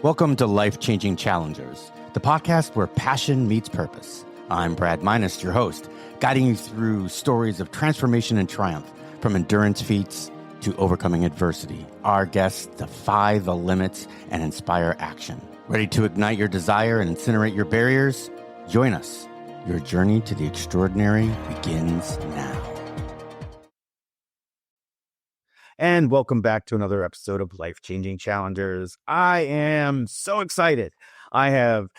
Welcome to Life-Changing Challengers, the podcast where passion meets purpose. I'm Brad Minus, your host, guiding you through stories of transformation and triumph, from endurance feats to overcoming adversity. Our guests defy the limits and inspire action. Ready to ignite your desire and incinerate your barriers? Join us. Your journey to the extraordinary begins now. And welcome back to another episode of Life-Changing Challengers. I am so excited. I have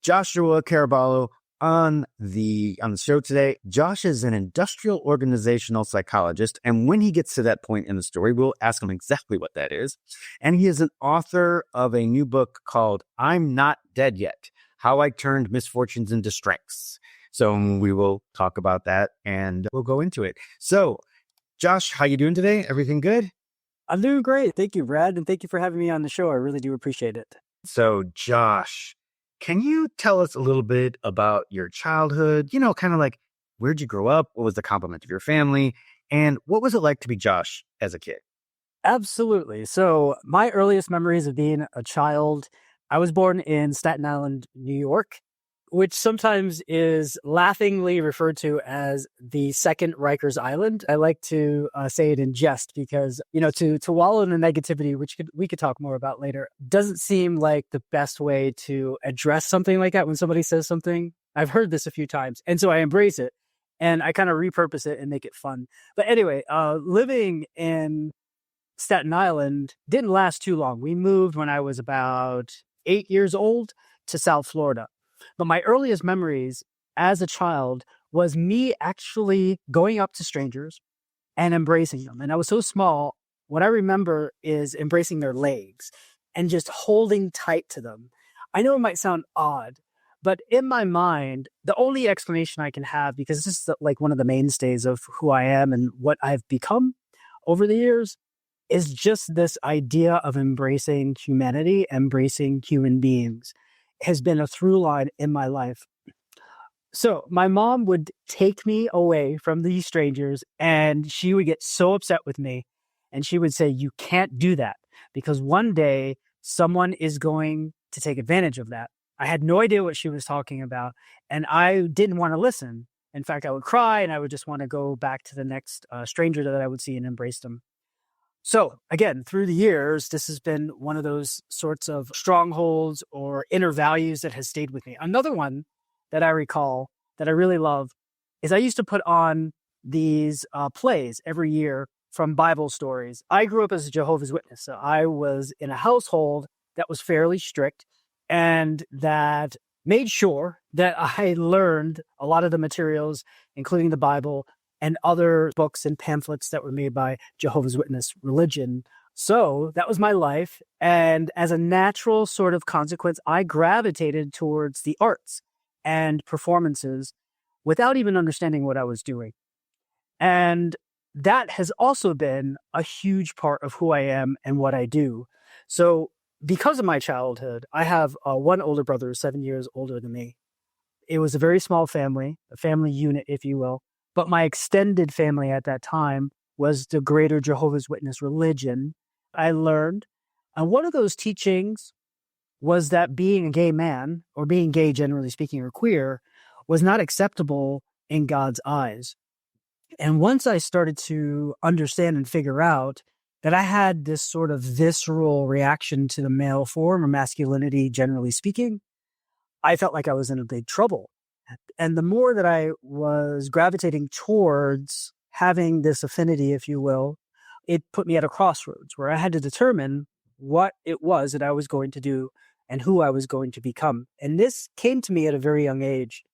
Joshua Caraballo on the show today. Josh is an industrial organizational psychologist, and when he gets to that point in the story, we'll ask him exactly what that is. And he is an author of a new book called I'm Not Dead Yet: How I Turned Misfortunes into Strengths. So we will talk about that and we'll go into it. So Josh, how you doing today? Everything good? I'm doing great. Thank you, Brad. And thank you for having me on the show. I really do appreciate it. So Josh, can you tell us a little bit about your childhood? You know, kind of like, where'd you grow up? What was the complement of your family? And what was it like to be Josh as a kid? Absolutely. So my earliest memories of being a child, I was born in Staten Island, New York, which sometimes is laughingly referred to as the second Rikers Island. I like to say it in jest because, you know, to wallow in the negativity, which we could talk more about later, doesn't seem like the best way to address something like that when somebody says something. I've heard this a few times, and so I embrace it, and I kind of repurpose it and make it fun. But anyway, living in Staten Island didn't last too long. We moved when I was about 8 years old to South Florida. But my earliest memories as a child was me actually going up to strangers and embracing them. And I was so small, what I remember is embracing their legs and just holding tight to them. I know it might sound odd, but in my mind, the only explanation I can have, because this is like one of the mainstays of who I am and what I've become over the years, is just this idea of embracing humanity, embracing human beings, has been a through line in my life. So my mom would take me away from these strangers and she would get so upset with me. And she would say, you can't do that because one day someone is going to take advantage of that. I had no idea what she was talking about and I didn't want to listen. In fact, I would cry and I would just want to go back to the next stranger that I would see and embrace them. So again, through the years, this has been one of those sorts of strongholds or inner values that has stayed with me. Another one that I recall that I really love is I used to put on these plays every year from Bible stories. I grew up as a Jehovah's Witness, so I was in a household that was fairly strict and that made sure that I learned a lot of the materials, including the Bible, and other books and pamphlets that were made by Jehovah's Witness religion. So that was my life. And as a natural sort of consequence, I gravitated towards the arts and performances without even understanding what I was doing. And that has also been a huge part of who I am and what I do. So because of my childhood, I have one older brother, 7 years older than me. It was a very small family, a family unit, if you will. But my extended family at that time was the greater Jehovah's Witness religion. I learned, and one of those teachings was that being a gay man, or being gay generally speaking, or queer, was not acceptable in God's eyes. And once I started to understand and figure out that I had this sort of visceral reaction to the male form or masculinity, generally speaking, I felt like I was in a big trouble. And the more that I was gravitating towards having this affinity, if you will, it put me at a crossroads where I had to determine what it was that I was going to do and who I was going to become. And this came to me at a very young age.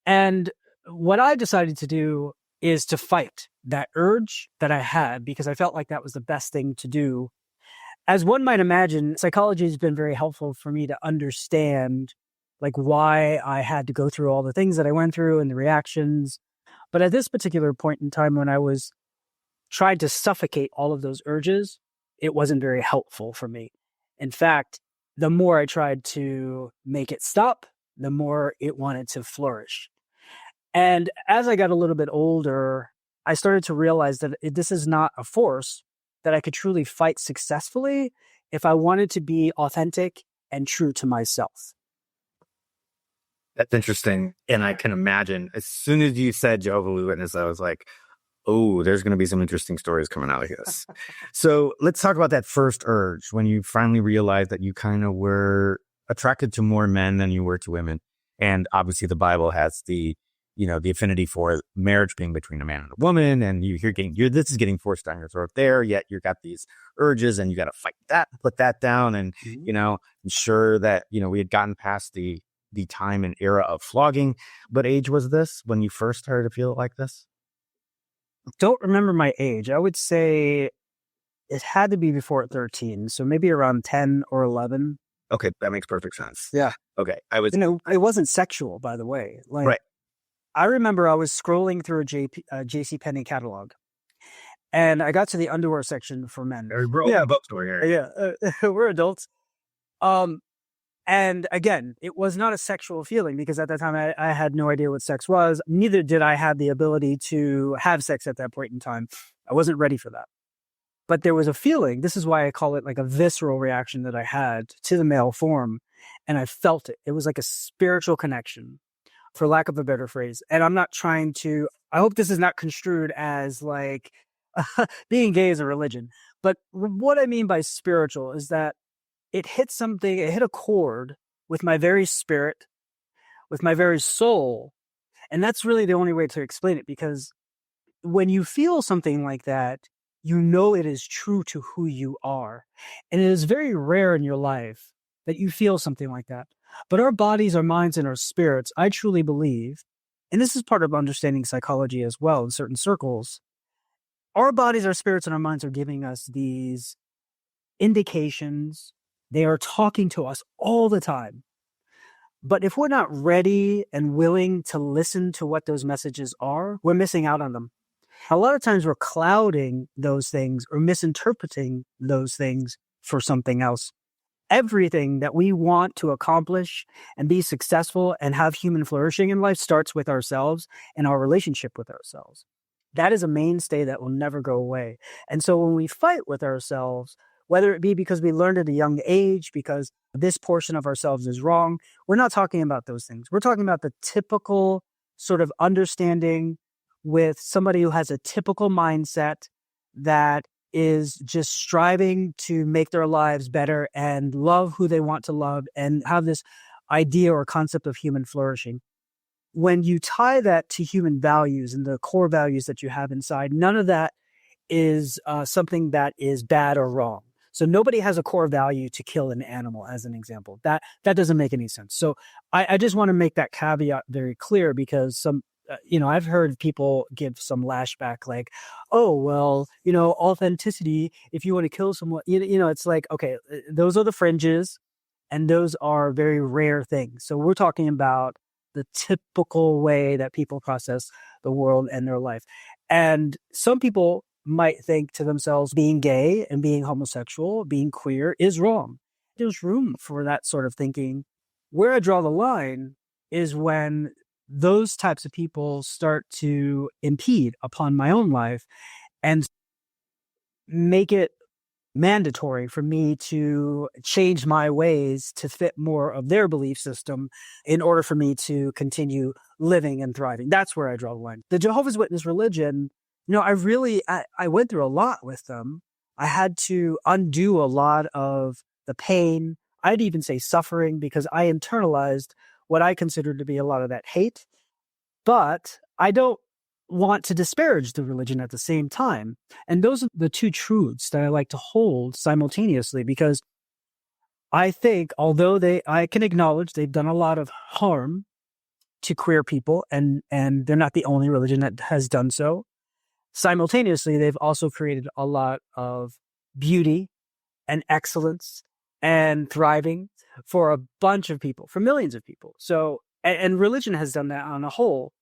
And what I decided to do is to fight that urge that I had because I felt like that was the best thing to do. As one might imagine, psychology has been very helpful for me to understand like why I had to go through all the things that I went through and the reactions. But at this particular point in time when I was trying to suffocate all of those urges, it wasn't very helpful for me. In fact, the more I tried to make it stop, the more it wanted to flourish. And as I got a little bit older, I started to realize that this is not a force that I could truly fight successfully if I wanted to be authentic and true to myself. That's interesting. And I can imagine as soon as you said Jehovah's Witness, I was like, oh, there's going to be some interesting stories coming out of this. So let's talk about that first urge when you finally realized that you kind of were attracted to more men than you were to women. And obviously the Bible has the affinity for marriage being between a man and a woman. And this is getting forced down your throat there. Yet you got these urges and you got to fight that, put that down and, ensure that, we had gotten past the time and era of flogging. What age was this when you first started to feel like this? Don't remember my age. I would say it had to be before 13. So maybe around 10 or 11. Okay. That makes perfect sense. Yeah. Okay. It wasn't sexual, by the way. Right. I remember I was scrolling through a JCPenney catalog and I got to the underwear section for men. Yeah. Bookstore here. Yeah. We're adults. And again, it was not a sexual feeling because at that time I had no idea what sex was. Neither did I have the ability to have sex at that point in time. I wasn't ready for that. But there was a feeling, this is why I call it like a visceral reaction that I had to the male form. And I felt it. It was like a spiritual connection, for lack of a better phrase. And I'm not trying to, I hope this is not construed as like being gay is a religion. But what I mean by spiritual is that it hit a chord with my very spirit, with my very soul. And that's really the only way to explain it, because when you feel something like that, it is true to who you are. And it is very rare in your life that you feel something like that. But our bodies, our minds, and our spirits, I truly believe, and this is part of understanding psychology as well in certain circles, our bodies, our spirits, and our minds are giving us these indications. They are talking to us all the time. But if we're not ready and willing to listen to what those messages are, we're missing out on them. A lot of times we're clouding those things or misinterpreting those things for something else. Everything that we want to accomplish and be successful and have human flourishing in life starts with ourselves and our relationship with ourselves. That is a mainstay that will never go away. And so when we fight with ourselves, whether it be because we learned at a young age, because this portion of ourselves is wrong, we're not talking about those things. We're talking about the typical sort of understanding with somebody who has a typical mindset that is just striving to make their lives better and love who they want to love and have this idea or concept of human flourishing. When you tie that to human values and the core values that you have inside, none of that is something that is bad or wrong. So nobody has a core value to kill an animal, as an example. That doesn't make any sense. So I just want to make that caveat very clear, because I've heard people give some lashback like, oh, well, authenticity, if you want to kill someone, it's like, okay, those are the fringes and those are very rare things. So we're talking about the typical way that people process the world and their life. And some people might think to themselves, being gay and being homosexual, being queer is wrong. There's room for that sort of thinking. Where I draw the line is when those types of people start to impede upon my own life and make it mandatory for me to change my ways to fit more of their belief system in order for me to continue living and thriving. That's where I draw the line. The Jehovah's Witness religion, I went through a lot with them. I had to undo a lot of the pain. I'd even say suffering, because I internalized what I considered to be a lot of that hate. But I don't want to disparage the religion at the same time. And those are the two truths that I like to hold simultaneously, because I think although I can acknowledge they've done a lot of harm to queer people, and they're not the only religion that has done so, simultaneously, they've also created a lot of beauty and excellence and thriving for a bunch of people, for millions of people. So, and religion has done that on a whole.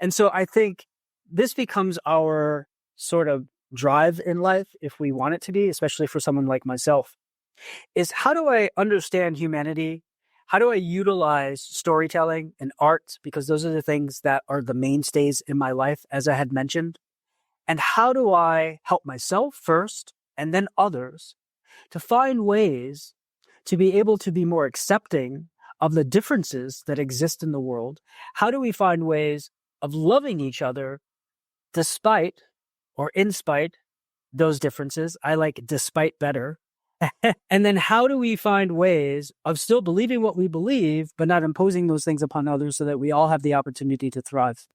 And so I think this becomes our sort of drive in life, if we want it to be, especially for someone like myself, is how do I understand humanity? How do I utilize storytelling and art? Because those are the things that are the mainstays in my life, as I had mentioned. And how do I help myself first and then others to find ways to be able to be more accepting of the differences that exist in the world? How do we find ways of loving each other despite or in spite those differences? I like despite better. And then how do we find ways of still believing what we believe, but not imposing those things upon others so that we all have the opportunity to thrive?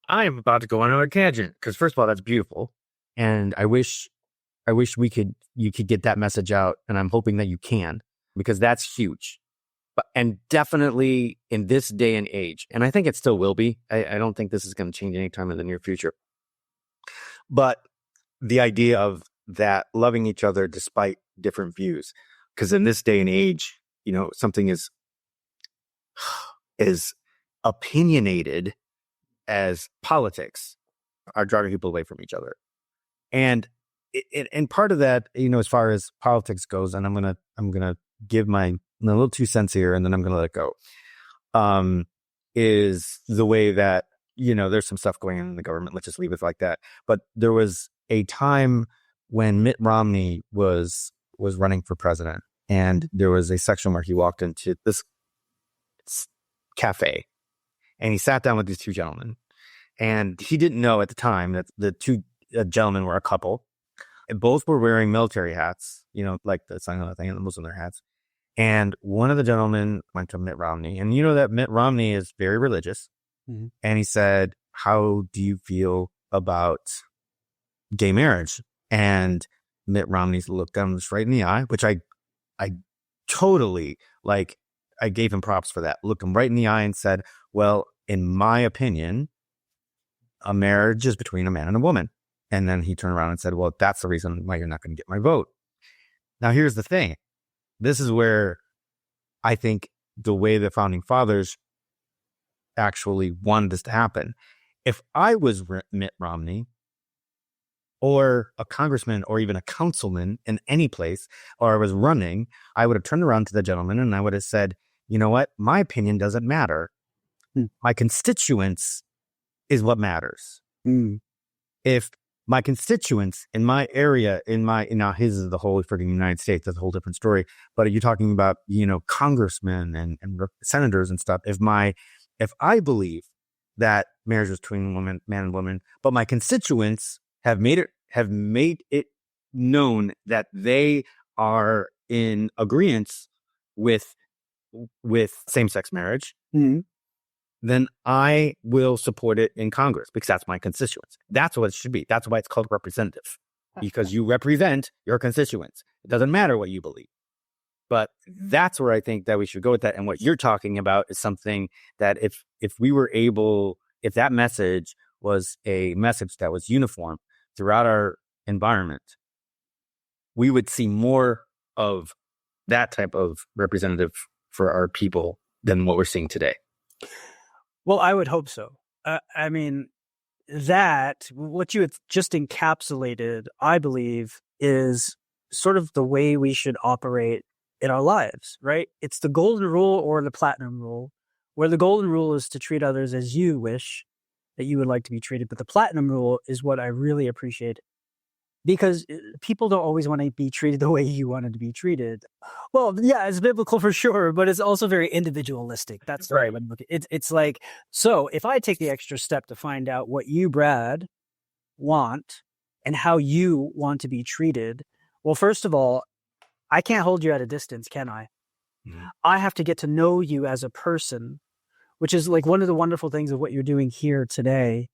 I am about to go on a tangent because first of all, that's beautiful. And I wish you could get that message out. And I'm hoping that you can, because that's huge. But, and definitely in this day and age, and I think it still will be, I don't think this is going to change anytime in the near future. But the idea of that loving each other despite different views, because in this day and age, something is opinionated as politics are driving people away from each other. And part of that, as far as politics goes, and I'm gonna give my little 2 cents here, and then I'm gonna let it go. Is the way that there's some stuff going on in the government. Let's just leave it like that. But there was a time when Mitt Romney was running for president, and there was a section where he walked into this cafe, and he sat down with these two gentlemen, and he didn't know at the time that the two gentlemen were a couple. And both were wearing military hats, like the sign of the thing, and most of their hats. And one of the gentlemen went to Mitt Romney, and that Mitt Romney is very religious. Mm-hmm. And he said, "How do you feel about gay marriage?" And Mitt Romney looked him straight in the eye, which I totally like. I gave him props for that. Looked him right in the eye and said, "Well, in my opinion, a marriage is between a man and a woman." And then he turned around and said, "Well, that's the reason why you're not going to get my vote." Now, here's the thing. This is where I think the way the founding fathers actually wanted this to happen. If I was Mitt Romney or a congressman or even a councilman in any place, or I was running, I would have turned around to the gentleman and I would have said, "You know what? My opinion doesn't matter. My constituents is what matters." If my constituents in my area, now his is the whole freaking United States, that's a whole different story. But are you talking about, congressmen and senators and stuff? If I believe that marriage is between man and woman, but my constituents have made it known that they are in agreement with same-sex marriage, then I will support it in Congress because that's my constituents. That's what it should be. That's why it's called representative, because you represent your constituents. It doesn't matter what you believe. But that's where I think that we should go with that. And what you're talking about is something that if that message was a message that was uniform throughout our environment, we would see more of that type of representative for our people than what we're seeing today. Well, I would hope so. I mean, what you had just encapsulated, I believe, is sort of the way we should operate in our lives, right? It's the golden rule or the platinum rule, where the golden rule is to treat others as you wish that you would like to be treated. But the platinum rule is what I really appreciate, because people don't always want to be treated the way you wanted to be treated. Well, yeah, it's biblical for sure, but it's also very individualistic. That's right. It's like, so if I take the extra step to find out what you, Brad, want and how you want to be treated, well, first of all, I can't hold you at a distance, can I? Mm-hmm. I have to get to know you as a person, which is like one of the wonderful things of what you're doing here today,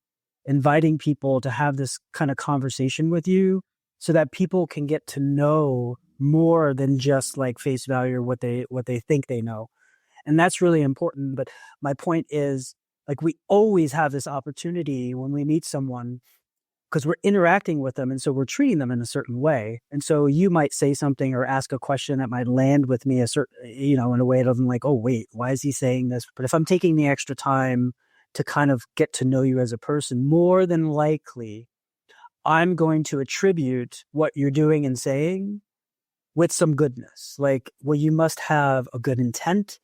inviting people to have this kind of conversation with you so that people can get to know more than just like face value or what they think they know. And that's really important. But my point is, like, we always have this opportunity when we meet someone, because we're interacting with them. And so we're treating them in a certain way. And so you might say something or ask a question that might land with me in a way that I'm like, oh, wait, why is he saying this? But if I'm taking the extra time to kind of get to know you as a person, more than likely, I'm going to attribute what you're doing and saying with some goodness. Like, well, you must have a good intent.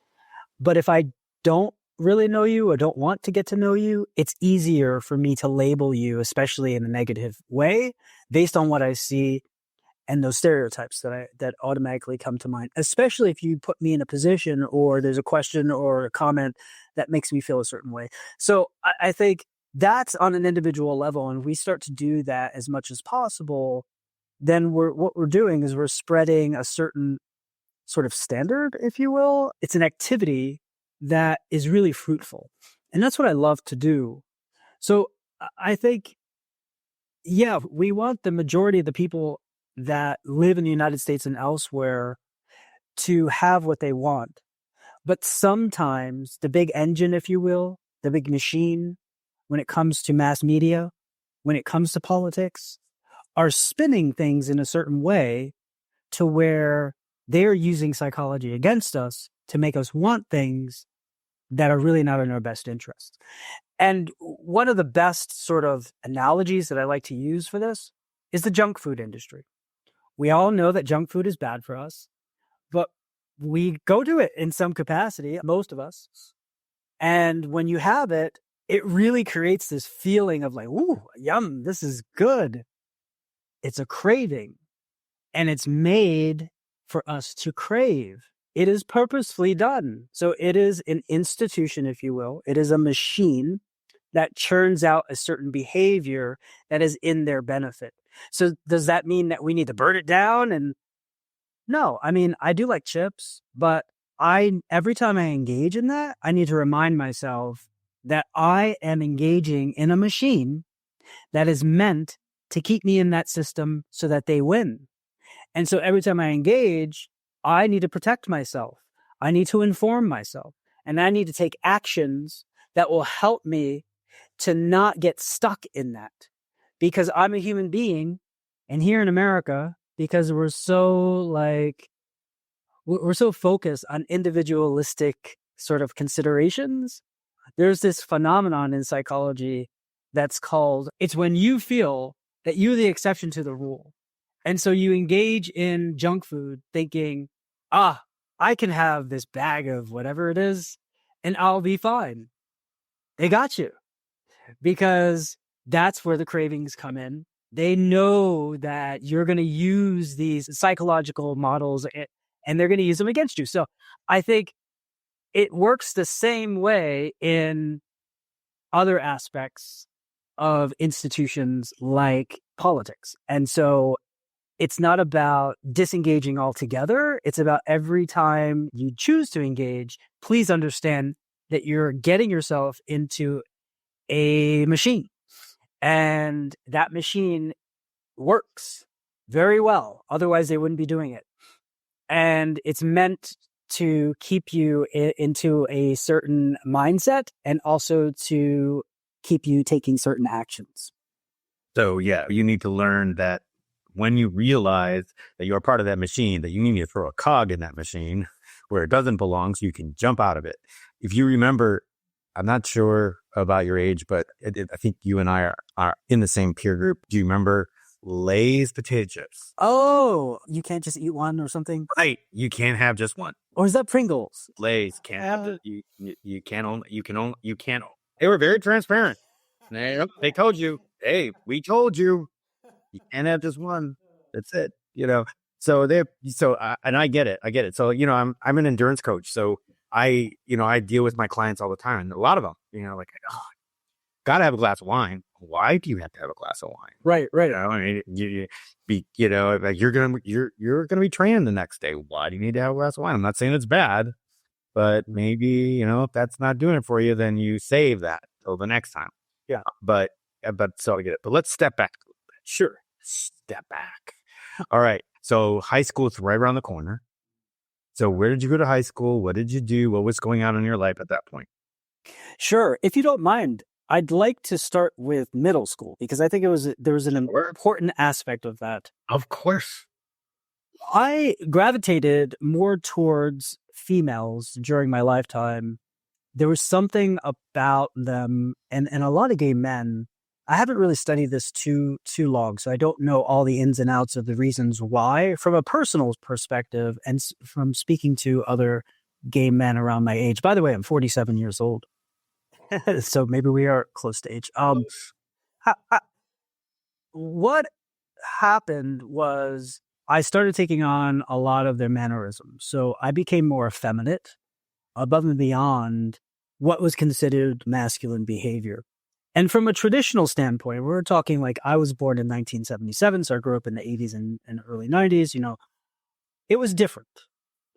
But if I don't really know you or don't want to get to know you, it's easier for me to label you, especially in a negative way, based on what I see and those stereotypes that automatically come to mind, especially if you put me in a position or there's a question or a comment that makes me feel a certain way. So I think that's on an individual level, and we start to do that as much as possible, then what we're doing is we're spreading a certain sort of standard, if you will. It's an activity that is really fruitful, and that's what I love to do. So I think, yeah, we want the majority of the people that live in the United States and elsewhere to have what they want. But sometimes the big engine, if you will, the big machine, when it comes to mass media, when it comes to politics, are spinning things in a certain way to where they're using psychology against us to make us want things that are really not in our best interest. And one of the best sort of analogies that I like to use for this is the junk food industry. We all know that junk food is bad for us, but we go to it in some capacity, most of us. And when you have it, it really creates this feeling of like, ooh, yum, this is good. It's a craving, and it's made for us to crave. It is purposefully done. So it is an institution, if you will. It is a machine that churns out a certain behavior that is in their benefit. So does that mean that we need to burn it down? And no, I mean, I do like chips, but every time I engage in that, I need to remind myself that I am engaging in a machine that is meant to keep me in that system so that they win. And so every time I engage, I need to protect myself. I need to inform myself, and I need to take actions that will help me to not get stuck in that, because I'm a human being. And here in America, because we're so focused on individualistic sort of considerations, there's this phenomenon in psychology that's called, it's when you feel that you're the exception to the rule. And so you engage in junk food thinking, I can have this bag of whatever it is and I'll be fine. They got you, because that's where the cravings come in. They know that you're going to use these psychological models and they're going to use them against you. So I think it works the same way in other aspects of institutions like politics. And so it's not about disengaging altogether. It's about every time you choose to engage, please understand that you're getting yourself into a machine. And that machine works very well. Otherwise, they wouldn't be doing it. And it's meant to keep you into a certain mindset and also to keep you taking certain actions. So, yeah, you need to learn that when you realize that you're part of that machine, that you need to throw a cog in that machine where it doesn't belong so you can jump out of it. If you remember, I'm not sure about your age, but I think you and I are in the same peer group. Do you remember Lay's potato chips? Oh, you can't just eat one or something? Right. You can't have just one. Or is that Pringles? Lay's can't have you can't. They were very transparent. They told you, hey, we told you, you can't have just one. That's it. And I get it. So, I'm an endurance coach. So I deal with my clients all the time, and a lot of them, like, gotta have a glass of wine. Why do you have to have a glass of wine? Right. I mean, like you're gonna be training the next day. Why do you need to have a glass of wine? I'm not saying it's bad, but maybe if that's not doing it for you, then you save that till the next time. Yeah. But so I get it. But let's step back a little bit. Sure. Step back. All right. So high school is right around the corner. So where did you go to high school? What did you do? What was going on in your life at that point? Sure. If you don't mind, I'd like to start with middle school, because I think there was an important aspect of that. Of course. I gravitated more towards females during my lifetime. There was something about them, and a lot of gay men. I haven't really studied this too long, so I don't know all the ins and outs of the reasons why from a personal perspective and from speaking to other gay men around my age. By the way, I'm 47 years old. So maybe we are close to age. What happened was I started taking on a lot of their mannerisms. So I became more effeminate, above and beyond what was considered masculine behavior. And from a traditional standpoint, we're talking like I was born in 1977, so I grew up in the 80s and early 90s. It was different.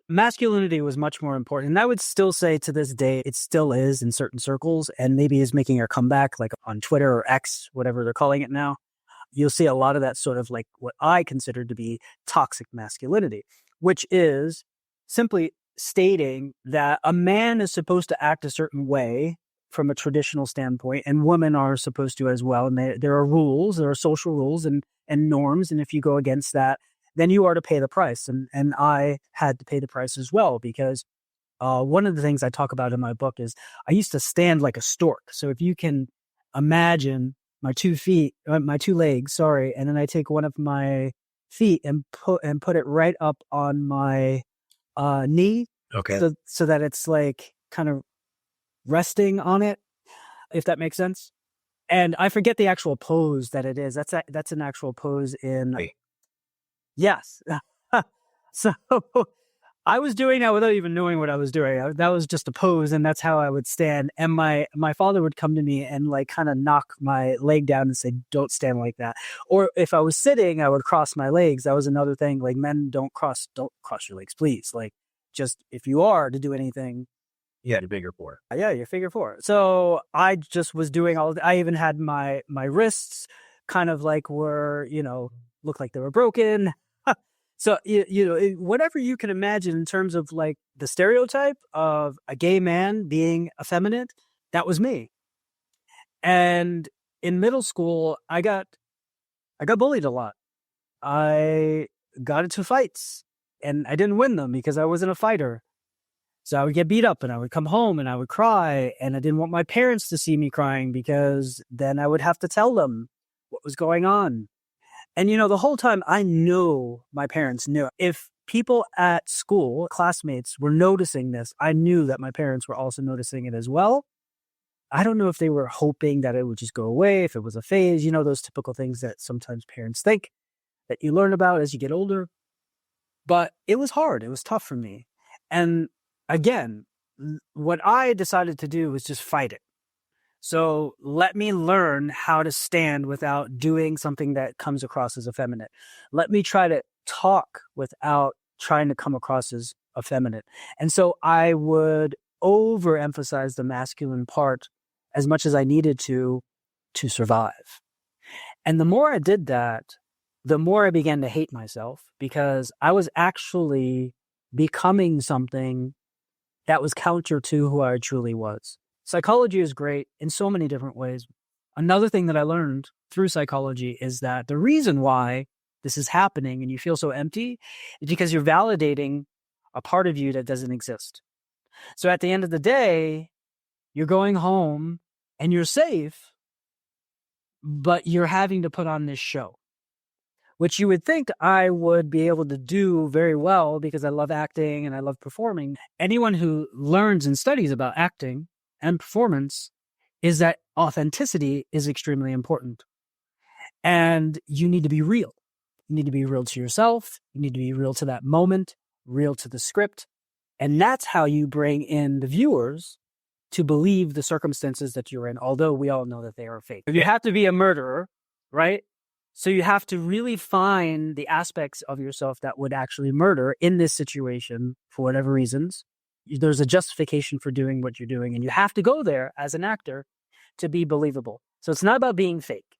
Masculinity was much more important. And I would still say to this day, it still is in certain circles, and maybe is making a comeback, like on Twitter or X, whatever they're calling it now. You'll see a lot of that sort of like what I consider to be toxic masculinity, which is simply stating that a man is supposed to act a certain way from a traditional standpoint, and women are supposed to as well. And there are rules, there are social rules and norms. And if you go against that, then you are to pay the price. And I had to pay the price as well, because one of the things I talk about in my book is I used to stand like a stork. So if you can imagine my 2 legs, and then I take one of my feet and put it right up on my knee. Okay. So that it's like kind of resting on it, if that makes sense. And I forget the actual pose that it is. That's an actual pose in. Wait. Yes. So I was doing that without even knowing what I was doing. That was just a pose, and that's how I would stand. And my father would come to me and like kind of knock my leg down and say, "Don't stand like that." Or if I was sitting, I would cross my legs. That was another thing. Like, men don't cross your legs, please. Like, just if you are to do anything, Yeah, the figure 4. yeah, you're figure 4. So I just was doing I even had my wrists kind of like were, looked like they were broken. So, whatever you can imagine in terms of like the stereotype of a gay man being effeminate, that was me. And in middle school, I got bullied a lot. I got into fights and I didn't win them because I wasn't a fighter. So I would get beat up and I would come home and I would cry, and I didn't want my parents to see me crying because then I would have to tell them what was going on. And, the whole time I knew my parents knew. If people at school, classmates, were noticing this, I knew that my parents were also noticing it as well. I don't know if they were hoping that it would just go away, if it was a phase, those typical things that sometimes parents think that you learn about as you get older. But it was hard. It was tough for me. And again, what I decided to do was just fight it. So let me learn how to stand without doing something that comes across as effeminate. Let me try to talk without trying to come across as effeminate. And so I would overemphasize the masculine part as much as I needed to survive. And the more I did that, the more I began to hate myself, because I was actually becoming something that was counter to who I truly was. Psychology is great in so many different ways. Another thing that I learned through psychology is that the reason why this is happening and you feel so empty is because you're validating a part of you that doesn't exist. So at the end of the day, you're going home and you're safe, but you're having to put on this show, which you would think I would be able to do very well because I love acting and I love performing. Anyone who learns and studies about acting and performance is that authenticity is extremely important. And you need to be real. You need to be real to yourself. You need to be real to that moment, real to the script. And that's how you bring in the viewers to believe the circumstances that you're in, although we all know that they are fake. You have to be a murderer, right? So you have to really find the aspects of yourself that would actually murder in this situation for whatever reasons. There's a justification for doing what you're doing, and you have to go there as an actor to be believable. So it's not about being fake.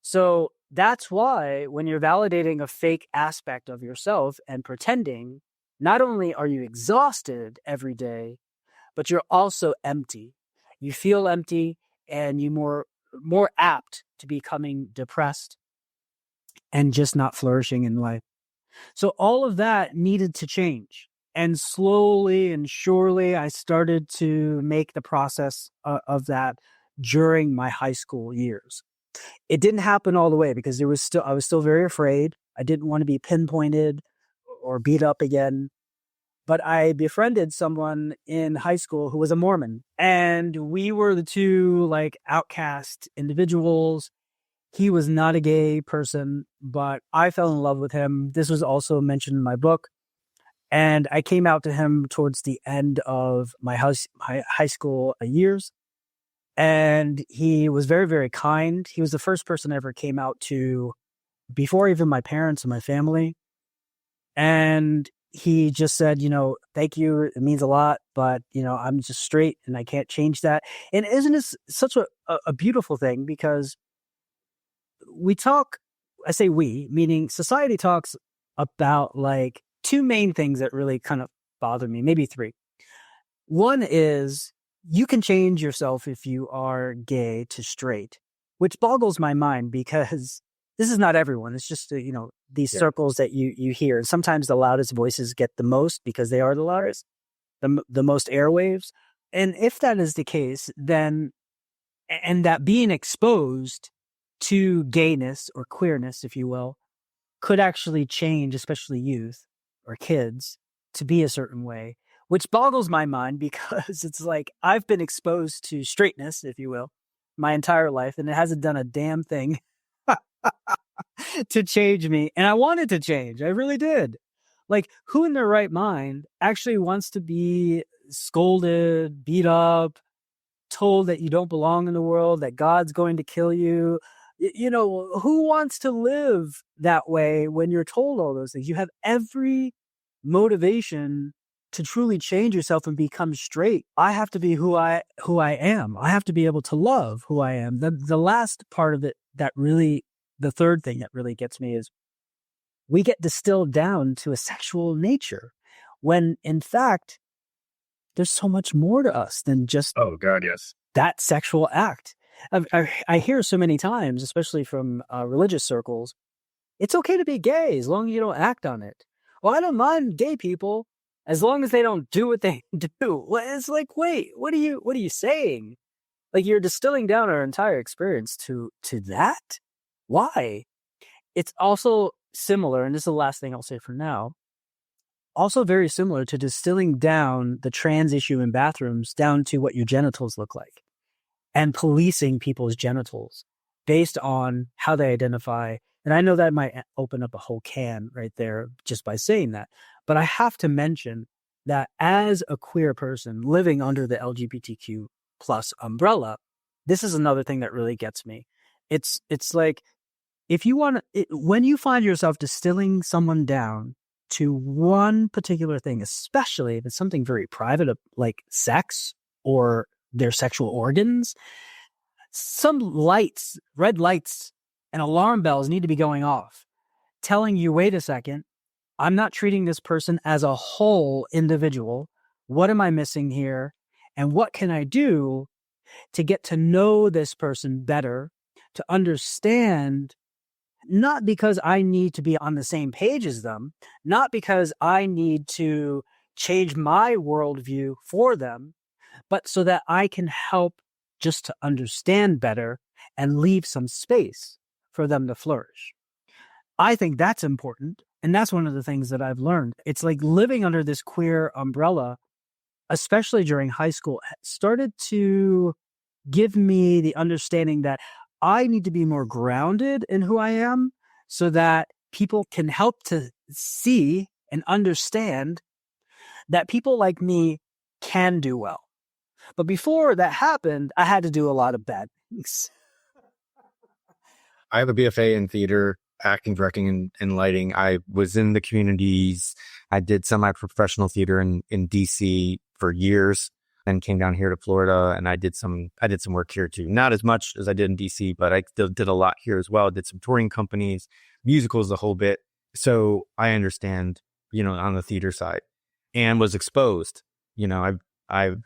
So that's why when you're validating a fake aspect of yourself and pretending, not only are you exhausted every day, but you're also empty. You feel empty, and you're more apt to becoming depressed and just not flourishing in life. So all of that needed to change. And slowly and surely, I started to make the process of that during my high school years. It didn't happen all the way because I was still very afraid. I didn't want to be pinpointed or beat up again. But I befriended someone in high school who was a Mormon, and we were the two like outcast individuals. He was not a gay person, but I fell in love with him. This was also mentioned in my book. And I came out to him towards the end of my high school years. And he was very, very kind. He was the first person I ever came out to before even my parents and my family. And he just said, thank you. It means a lot, but, I'm just straight and I can't change that. And isn't this such a beautiful thing? Because we talk, I say we, meaning society talks about like two main things that really kind of bother me, maybe three. One is you can change yourself if you are gay to straight, which boggles my mind because this is not everyone. It's just, these circles that you hear. And sometimes the loudest voices get the most because they are the loudest, the most airwaves. And if that is the case, then, and that being exposed to gayness or queerness, if you will, could actually change, especially youth or kids, to be a certain way, which boggles my mind because it's like I've been exposed to straightness, if you will, my entire life, and it hasn't done a damn thing to change me. And I wanted to change. I really did. Like, who in their right mind actually wants to be scolded, beat up, told that you don't belong in the world, that God's going to kill you? Who wants to live that way when you're told all those things? You have every motivation to truly change yourself and become straight. I have to be who I am. I have to be able to love who I am. The last part of it the third thing that really gets me is we get distilled down to a sexual nature when in fact there's so much more to us than just Oh God, yes. that sexual act. I hear so many times, especially from religious circles, it's okay to be gay as long as you don't act on it. Well, I don't mind gay people as long as they don't do what they do. Well, it's like, wait, what are you saying? Like, you're distilling down our entire experience to that? Why? It's also similar, and this is the last thing I'll say for now, also very similar to distilling down the trans issue in bathrooms down to what your genitals look like and policing people's genitals based on how they identify. And I know that might open up a whole can right there just by saying that. But I have to mention that as a queer person living under the LGBTQ plus umbrella, this is another thing that really gets me. It's like, if you want to, when you find yourself distilling someone down to one particular thing, especially if it's something very private like sex or their sexual organs, some lights, red lights and alarm bells need to be going off, telling you, wait a second, I'm not treating this person as a whole individual. What am I missing here? And what can I do to get to know this person better, to understand, not because I need to be on the same page as them, not because I need to change my worldview for them, but so that I can help just to understand better and leave some space for them to flourish. I think that's important. And that's one of the things that I've learned. It's like living under this queer umbrella, especially during high school, started to give me the understanding that I need to be more grounded in who I am so that people can help to see and understand that people like me can do well. But before that happened, I had to do a lot of bad things. I have a BFA in theater, acting, directing, and lighting. I was in the communities. I did semi-professional theater in DC for years, and came down here to Florida, and I did some work here too. Not as much as I did in DC, but I still did a lot here as well. I did some touring companies, musicals, the whole bit. So I understand, on the theater side, and was exposed. I've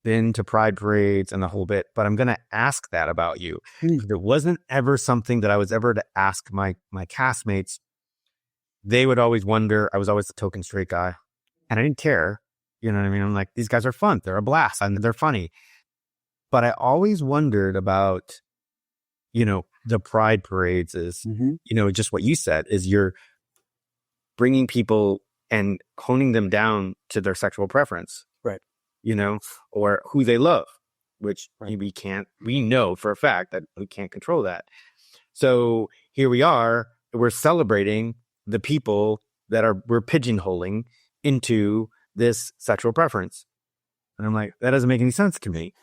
been to pride parades and the whole bit, but I'm going to ask that about you. It wasn't ever something that I was ever to ask my castmates. They would always wonder. I was always the token straight guy, and I didn't care. You know what I mean? I'm like, these guys are fun. They're a blast and they're funny. But I always wondered about, the pride parades is, just what you said is you're bringing people and honing them down to their sexual preference. Right. Or who they love, which we know for a fact that we can't control that. So here we are, we're celebrating the people that we're pigeonholing into this sexual preference. And I'm like, that doesn't make any sense to me.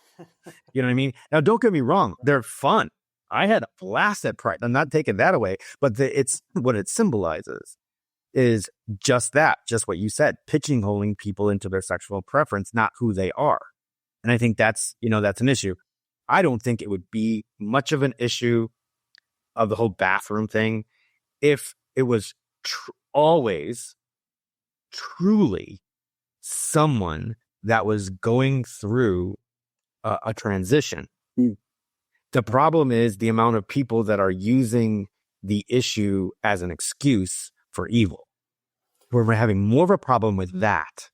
You know what I mean? Now, don't get me wrong. They're fun. I had a blast at Pride. I'm not taking that away, but it's what it symbolizes is just that, just what you said, pigeonholing people into their sexual preference, not who they are. And I think that's an issue. I don't think it would be much of an issue of the whole bathroom thing if it was always truly someone that was going through a transition. The problem is the amount of people that are using the issue as an excuse for evil. We're having more of a problem with that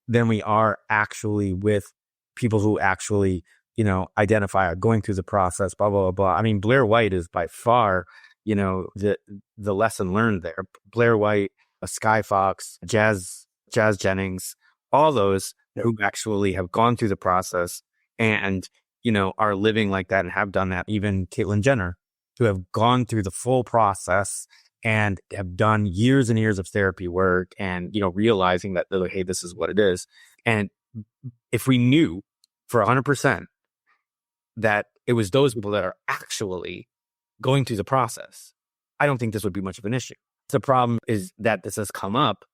than we are actually with people who actually, identify or going through the process, blah, blah, blah, blah. I mean, Blair White is by far, the lesson learned there. Blair White, Sky Fox, Jazz Jennings, all those who actually have gone through the process and, are living like that and have done that. Even Caitlyn Jenner, who have gone through the full process and have done years and years of therapy work and, realizing that, hey, this is what it is. And if we knew for 100% that it was those people that are actually going through the process, I don't think this would be much of an issue. The problem is that this has come up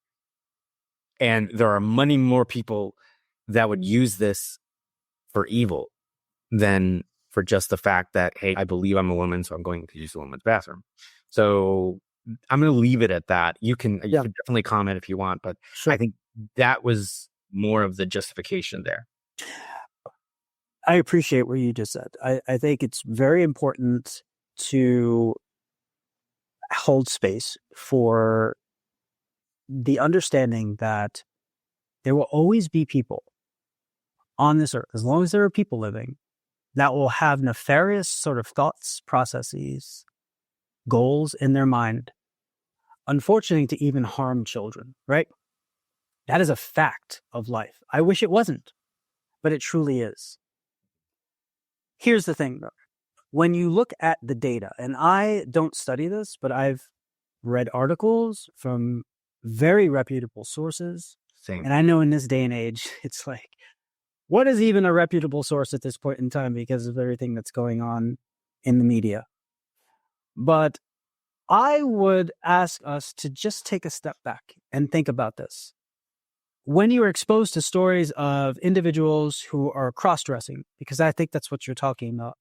and there are many more people that would use this for evil than for just the fact that, hey, I believe I'm a woman, so I'm going to use the woman's bathroom. So I'm going to leave it at that. You can definitely comment if you want, but sure. I think that was more of the justification there. I appreciate what you just said. I think it's very important to hold space for the understanding that there will always be people on this earth, as long as there are people living, that will have nefarious sort of thoughts, processes, goals in their mind, unfortunately, to even harm children, right? That is a fact of life. I wish it wasn't, but it truly is. Here's the thing, though. When you look at the data, and I don't study this, but I've read articles from very reputable sources. Same. And I know in this day and age, it's like, what is even a reputable source at this point in time because of everything that's going on in the media? But I would ask us to just take a step back and think about this. When you are exposed to stories of individuals who are cross-dressing, because I think that's what you're talking about,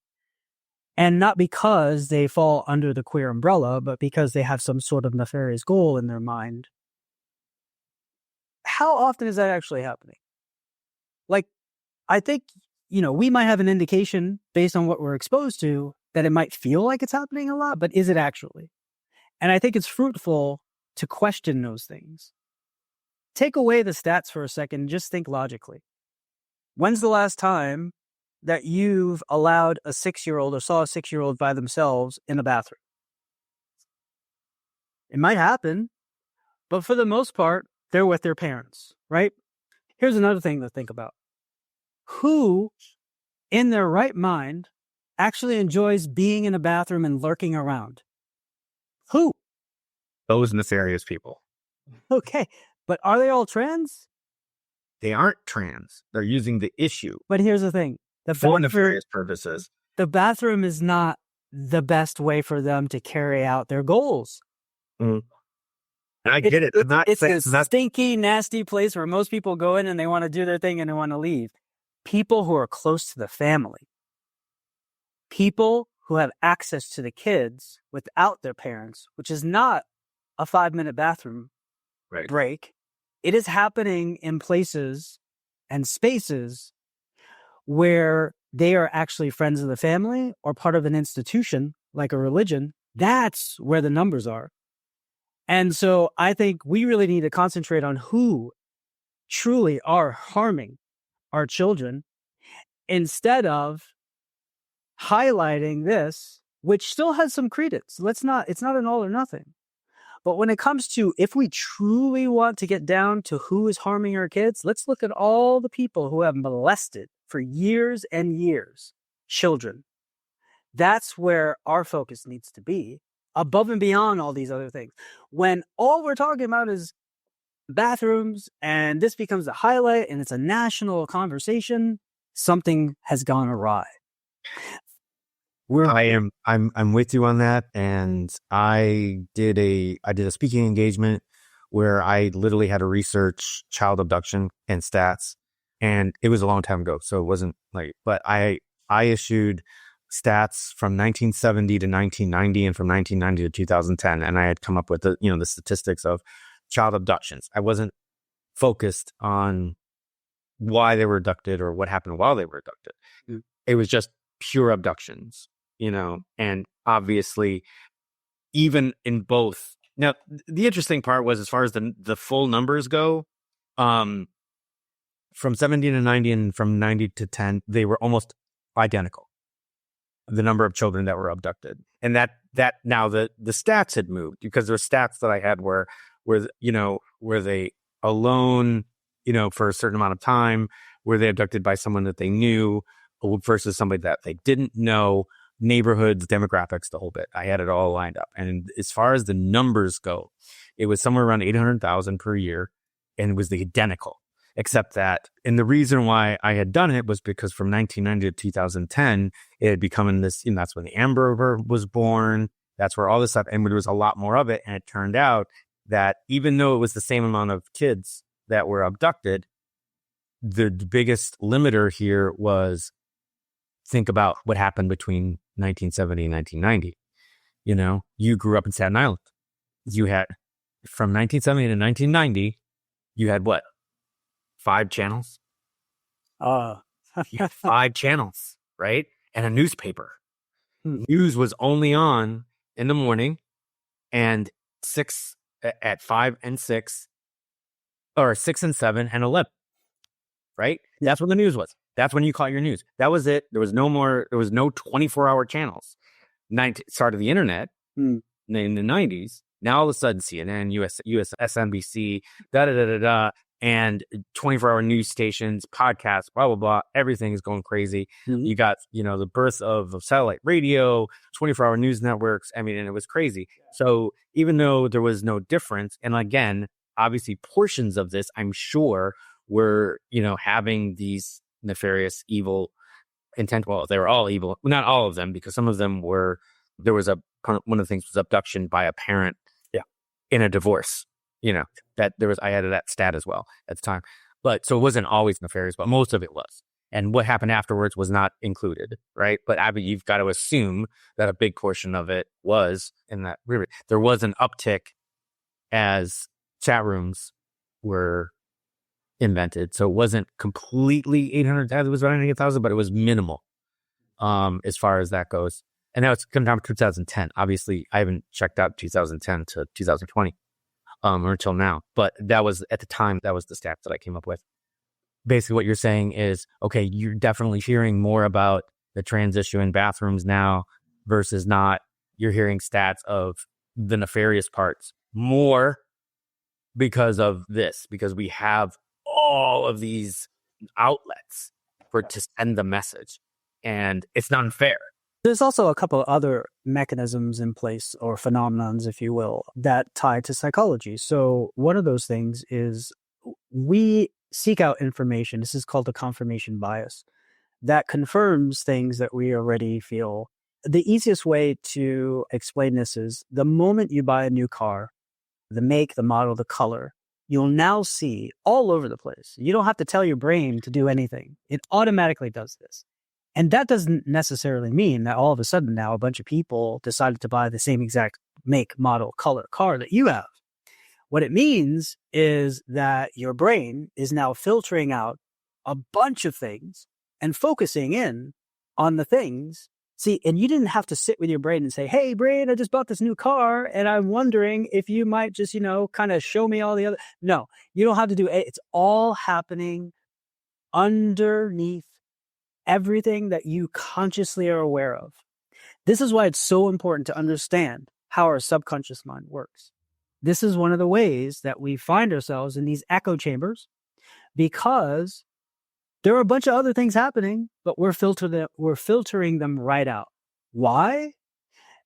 and not because they fall under the queer umbrella, but because they have some sort of nefarious goal in their mind, how often is that actually happening? Like, I think, we might have an indication based on what we're exposed to that it might feel like it's happening a lot, but is it actually? And I think it's fruitful to question those things. Take away the stats for a second, just think logically. When's the last time that you've allowed a 6-year-old or saw a 6-year-old by themselves in a bathroom? It might happen, but for the most part, they're with their parents, right? Here's another thing to think about. Who in their right mind actually enjoys being in a bathroom and lurking around? Who? Those nefarious people. Okay, but are they all trans? They aren't trans. They're using the issue. But here's the thing. For nefarious purposes. The bathroom is not the best way for them to carry out their goals. Mm. And I get it. It's a stinky, nasty place where most people go in and they want to do their thing and they want to leave. People who are close to the family. People who have access to the kids without their parents, which is not a 5-minute bathroom break. It is happening in places and spaces where they are actually friends of the family or part of an institution like a religion. That's where the numbers are. And so I think we really need to concentrate on who truly are harming our children instead of highlighting this, which still has some credence. It's not an all or nothing. But when it comes to, if we truly want to get down to who is harming our kids, let's look at all the people who have molested for years and years children. That's where our focus needs to be, above and beyond all these other things. When all we're talking about is bathrooms and this becomes a highlight and it's a national conversation, something has gone awry. I'm with you on that. And I did a speaking engagement where I literally had to research child abduction and stats. And it was a long time ago. So it wasn't like, but I issued stats from 1970 to 1990 and from 1990 to 2010. And I had come up with the statistics of child abductions. I wasn't focused on why they were abducted or what happened while they were abducted. Mm. It was just pure abductions, and obviously even in both. Now, the interesting part was, as far as the full numbers go, from 70 to 90 and from 90 to 10, they were almost identical. The number of children that were abducted. And that now the stats had moved, because there were stats that I had were they alone, for a certain amount of time? Were they abducted by someone that they knew versus somebody that they didn't know? Neighborhoods, demographics, the whole bit. I had it all lined up. And as far as the numbers go, it was somewhere around 800,000 per year, and it was the identical. Except that, and the reason why I had done it was because from 1990 to 2010, it had become in this, and that's when the Amber Rover was born. That's where all this stuff, and there was a lot more of it. And it turned out that even though it was the same amount of kids that were abducted, the biggest limiter here was, think about what happened between 1970 and 1990. You grew up in Staten Island. You had, from 1970 to 1990, you had what? 5 channels? You had 5 channels, right? And a newspaper. News was only on in the morning, and 6 at 5 and 6, or 6 and 7 and 11, right? That's when the news was. That's when you caught your news. That was it. There was no 24-hour channels. Start of the internet in the 90s. Now all of a sudden CNN, US SNBC, and 24-hour news stations, podcasts, blah, blah, blah. Everything is going crazy. Mm-hmm. You got, the birth of satellite radio, 24-hour news networks. I mean, and it was crazy. So even though there was no difference, and again, obviously portions of this, I'm sure, were, having these nefarious, evil intent. Well, they were all evil. Well, not all of them, because some of them were, one of the things was abduction by a parent in a divorce. That there was, I added that stat as well at the time. But so it wasn't always nefarious, but most of it was. And what happened afterwards was not included, right? But Abby, you've got to assume that a big portion of it was in that. There was an uptick as chat rooms were invented. So it wasn't completely 800,000. It was around 800,000, but it was minimal as far as that goes. And now it's come down to 2010. Obviously, I haven't checked out 2010 to 2020. Or until now, but that was at the time, that was the stats that I came up with. Basically what you're saying is, okay, you're definitely hearing more about the trans issue in bathrooms now versus not. You're hearing stats of the nefarious parts more because of this, because we have all of these outlets to send the message, and it's not unfair. There's also a couple of other mechanisms in place, or phenomenons, if you will, that tie to psychology. So one of those things is we seek out information. This is called a confirmation bias that confirms things that we already feel. The easiest way to explain this is the moment you buy a new car, the make, the model, the color, you'll now see all over the place. You don't have to tell your brain to do anything. It automatically does this. And that doesn't necessarily mean that all of a sudden now a bunch of people decided to buy the same exact make, model, color car that you have. What it means is that your brain is now filtering out a bunch of things and focusing in on the things. See, and you didn't have to sit with your brain and say, hey, brain, I just bought this new car and I'm wondering if you might just, kind of show me all the other. No, you don't have to do it. It's all happening underneath everything that you consciously are aware of. This is why it's so important to understand how our subconscious mind works. This is one of the ways that we find ourselves in these echo chambers, because there are a bunch of other things happening, but we're filtering them right out. Why?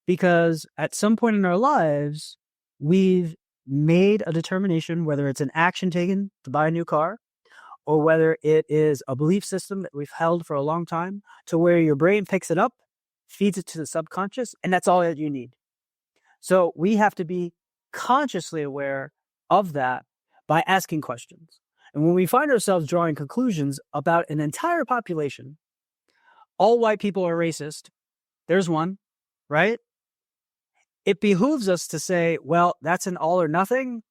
Because at some point in our lives, we've made a determination, whether it's an action taken to buy a new car, or whether it is a belief system that we've held for a long time, to where your brain picks it up, feeds it to the subconscious, and that's all that you need. So we have to be consciously aware of that by asking questions. And when we find ourselves drawing conclusions about an entire population, all white people are racist, there's one, right? It behooves us to say, well, that's an all or nothing.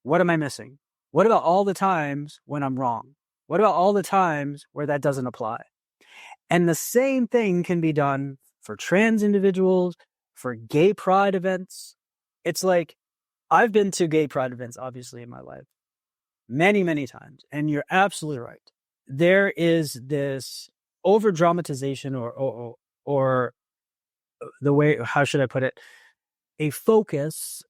What am I missing? What about all the times when I'm wrong? What about all the times where that doesn't apply? And the same thing can be done for trans individuals, for gay pride events. It's like, I've been to gay pride events, obviously, in my life, many, many times. And you're absolutely right. There is this over dramatization or the way, how should I put it? A focus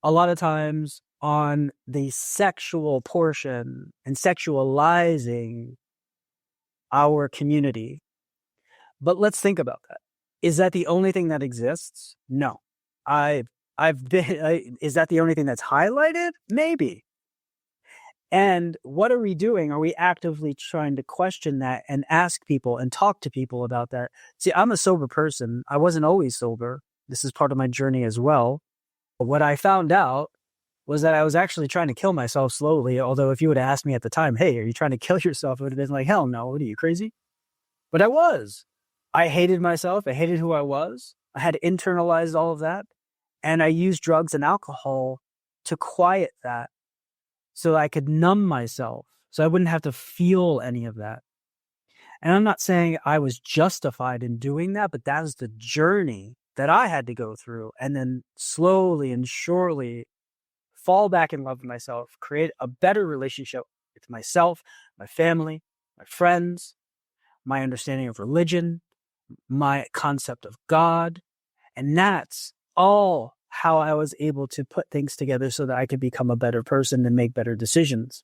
a lot of times on the sexual portion and sexualizing our community. But let's think about that. Is that the only thing that exists? No. Is that the only thing that's highlighted? Maybe. And what are we doing? Are we actively trying to question that and ask people and talk to people about that? See, I'm a sober person. I wasn't always sober. This is part of my journey as well. But what I found out was that I was actually trying to kill myself slowly. Although if you would have asked me at the time, hey, are you trying to kill yourself? It would have been like, hell no, what are you, crazy? But I was. I hated myself. I hated who I was. I had internalized all of that. And I used drugs and alcohol to quiet that so that I could numb myself, so I wouldn't have to feel any of that. And I'm not saying I was justified in doing that, but that was the journey that I had to go through, and then slowly and surely fall back in love with myself, create a better relationship with myself, my family, my friends, my understanding of religion, my concept of God. And that's all how I was able to put things together so that I could become a better person and make better decisions.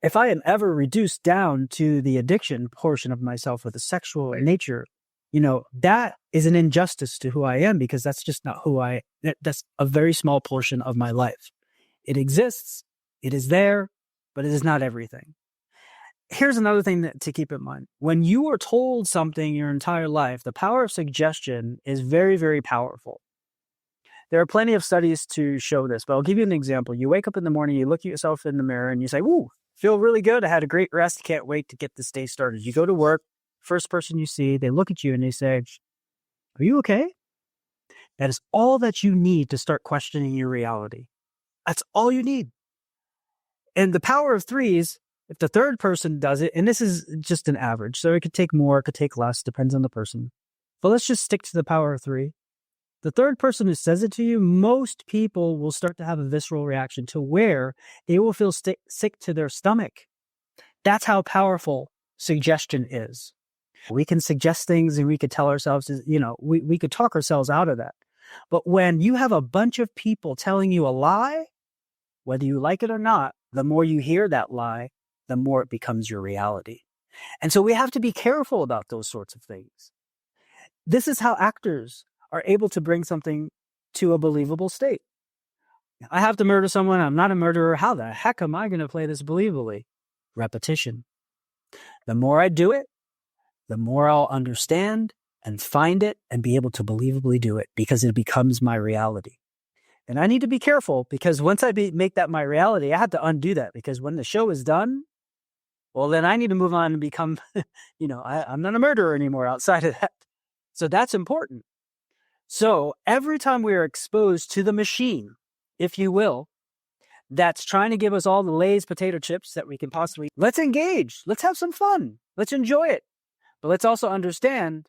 If I am ever reduced down to the addiction portion of myself with a sexual nature, that is an injustice to who I am, because that's just not that's a very small portion of my life. It exists, it is there, but it is not everything. Here's another thing to keep in mind. When you are told something your entire life, the power of suggestion is very, very powerful. There are plenty of studies to show this, but I'll give you an example. You wake up in the morning, you look at yourself in the mirror, and you say, "Ooh, feel really good. I had a great rest. Can't wait to get this day started." You go to work, first person you see, they look at you and they say, "Are you okay?" That is all that you need to start questioning your reality. That's all you need. And the power of threes, if the third person does it, and this is just an average, so it could take more, it could take less, depends on the person. But let's just stick to the power of three. The third person who says it to you, most people will start to have a visceral reaction to where they will feel sick to their stomach. That's how powerful suggestion is. We can suggest things and we could tell ourselves, we could talk ourselves out of that. But when you have a bunch of people telling you a lie, whether you like it or not, the more you hear that lie, the more it becomes your reality. And so we have to be careful about those sorts of things. This is how actors are able to bring something to a believable state. I have to murder someone. I'm not a murderer. How the heck am I going to play this believably? Repetition. The more I do it, the more I'll understand and find it and be able to believably do it, because it becomes my reality. And I need to be careful, because once I make that my reality, I have to undo that, because when the show is done, well, then I need to move on and become, I'm not a murderer anymore outside of that. So that's important. So every time we are exposed to the machine, if you will, that's trying to give us all the Lay's potato chips that we can possibly, let's engage. Let's have some fun. Let's enjoy it. But let's also understand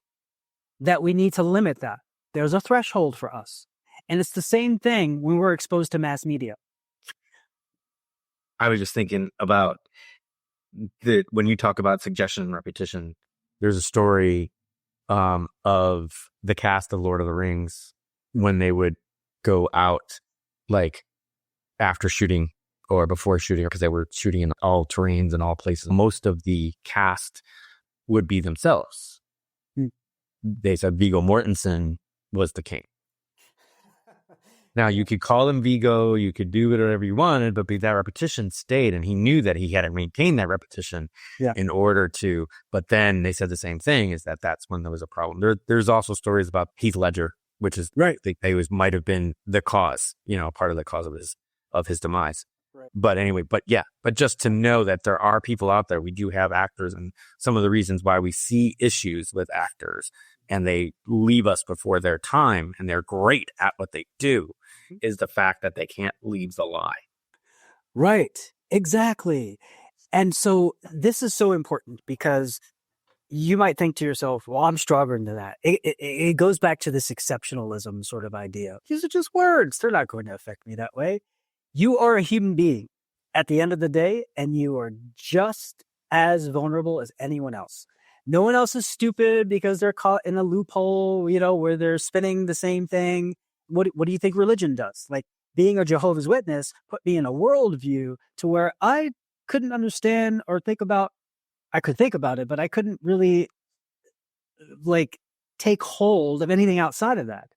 that we need to limit that. There's a threshold for us. And it's the same thing when we're exposed to mass media. I was just thinking about when you talk about suggestion and repetition, there's a story of the cast of Lord of the Rings when they would go out, like after shooting or before shooting, because they were shooting in all terrains and all places. Most of the cast would be themselves. they said Viggo Mortensen was the king. Now, you could call him Vigo, you could do whatever you wanted, but that repetition stayed, and he knew that he had to maintain that repetition in order to. But then they said the same thing, is that's when there was a problem. There's also stories about Heath Ledger, which is right. They might have been the cause, part of the cause of his demise. Right. But anyway, but just to know that there are people out there, we do have actors, and some of the reasons why we see issues with actors and they leave us before their time and they're great at what they do is the fact that they can't leave the lie. Right. Exactly. And so this is so important because you might think to yourself, well, I'm stronger than that. It goes back to this exceptionalism sort of idea. These are just words. They're not going to affect me that way. You are a human being at the end of the day, and you are just as vulnerable as anyone else. No one else is stupid because they're caught in a loophole, where they're spinning the same thing. What do you think religion does? Like, being a Jehovah's Witness put me in a worldview to where I couldn't understand or think about. I could think about it, but I couldn't really take hold of anything outside of that.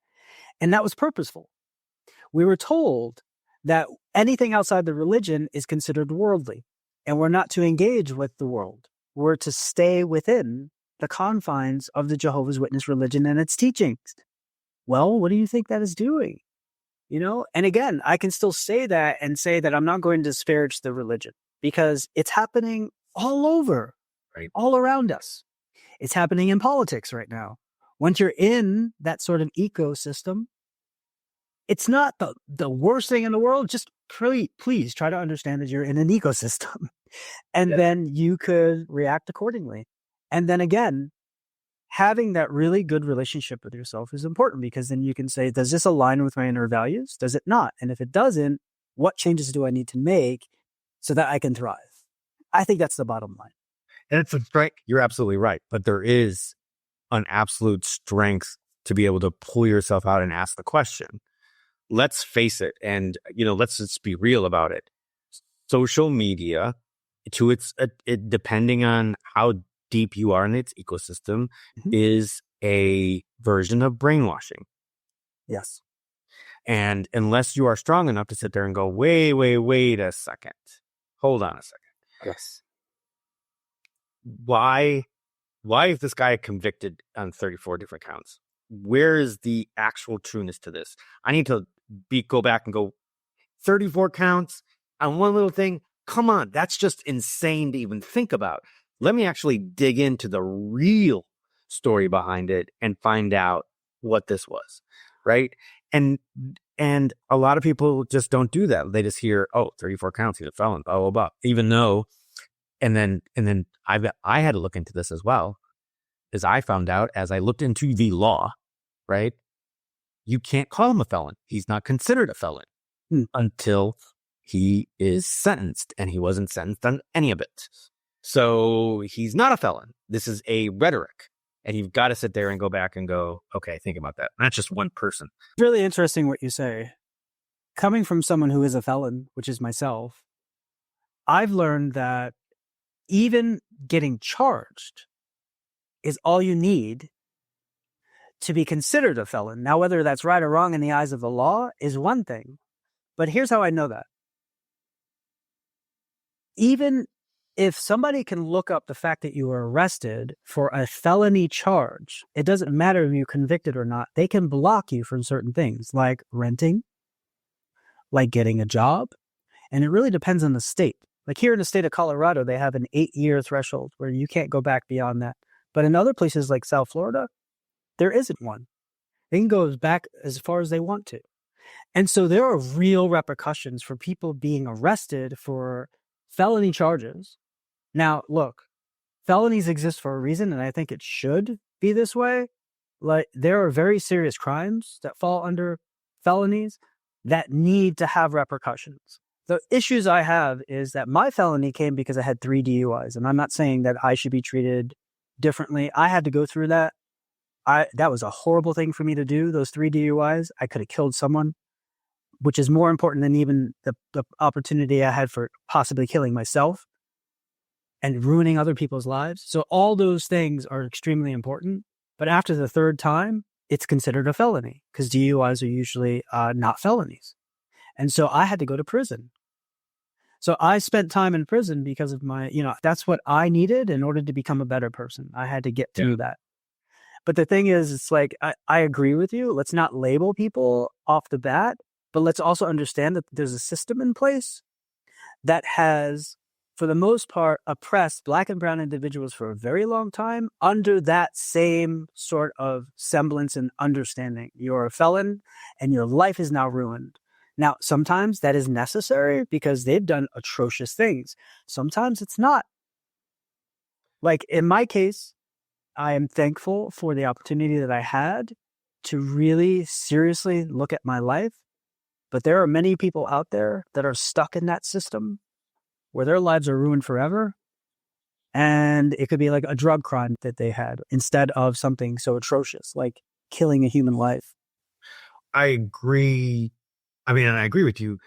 And that was purposeful. We were told that anything outside the religion is considered worldly, and we're not to engage with the world. We're to stay within the confines of the Jehovah's Witness religion and its teachings. Well, what do you think that is doing? And again, I can still say that and say that I'm not going to disparage the religion because it's happening all over, right? All around us. It's happening in politics right now. Once you're in that sort of ecosystem, it's not the worst thing in the world. Just please try to understand that you're in an ecosystem. And then you could react accordingly. And then again, having that really good relationship with yourself is important because then you can say, does this align with my inner values? Does it not? And if it doesn't, what changes do I need to make so that I can thrive? I think that's the bottom line. And it's a strength. You're absolutely right. But there is an absolute strength to be able to pull yourself out and ask the question. Let's face it. And, let's just be real about it. Social media, depending on how deep you are in its ecosystem, is a version of brainwashing. Yes. And unless you are strong enough to sit there and go, wait a second. Hold on a second. Yes. Why is this guy convicted on 34 different counts? Where is the actual trueness to this? I need to go back and go 34 counts on one little thing. Come on, that's just insane to even think about. Let me actually dig into the real story behind it and find out what this was, right? And a lot of people just don't do that. They just hear, 34 counts, he's a felon, blah, blah, blah. Even though, and then I had to look into this as well, as I found out as I looked into the law, right? You can't call him a felon. He's not considered a felon until he is sentenced, and he wasn't sentenced on any of it. So he's not a felon. This is a rhetoric. And you've got to sit there and go back and go, okay, think about that. Not just one person. It's really interesting what you say. Coming from someone who is a felon, which is myself, I've learned that even getting charged is all you need to be considered a felon. Now, whether that's right or wrong in the eyes of the law is one thing. But here's how I know that. Even if somebody can look up the fact that you were arrested for a felony charge, it doesn't matter if you're convicted or not. They can block you from certain things like renting, like getting a job. And it really depends on the state. Like here in the state of Colorado, they have an 8-year threshold where you can't go back beyond that. But in other places like South Florida, there isn't one. They can go back as far as they want to. And so there are real repercussions for people being arrested for felony charges. Now, look, felonies exist for a reason, and I think it should be this way. Like, there are very serious crimes that fall under felonies that need to have repercussions. The issues I have is that my felony came because I had 3 DUIs, and I'm not saying that I should be treated differently. I had to go through that. That was a horrible thing for me to do, those 3 DUIs. I could have killed someone, which is more important than even the opportunity I had for possibly killing myself and ruining other people's lives. So all those things are extremely important. But after the third time, it's considered a felony because DUIs are usually not felonies. And so I had to go to prison. So I spent time in prison because of my, that's what I needed in order to become a better person. I had to get through that. But the thing is, it's like, I agree with you. Let's not label people off the bat, but let's also understand that there's a system in place that has, for the most part, oppressed Black and brown individuals for a very long time under that same sort of semblance and understanding. You're a felon and your life is now ruined. Now, sometimes that is necessary because they've done atrocious things. Sometimes it's not. Like in my case, I am thankful for the opportunity that I had to really seriously look at my life. But there are many people out there that are stuck in that system where their lives are ruined forever. And it could be like a drug crime that they had instead of something so atrocious, like killing a human life. I agree. I mean, and I agree with you,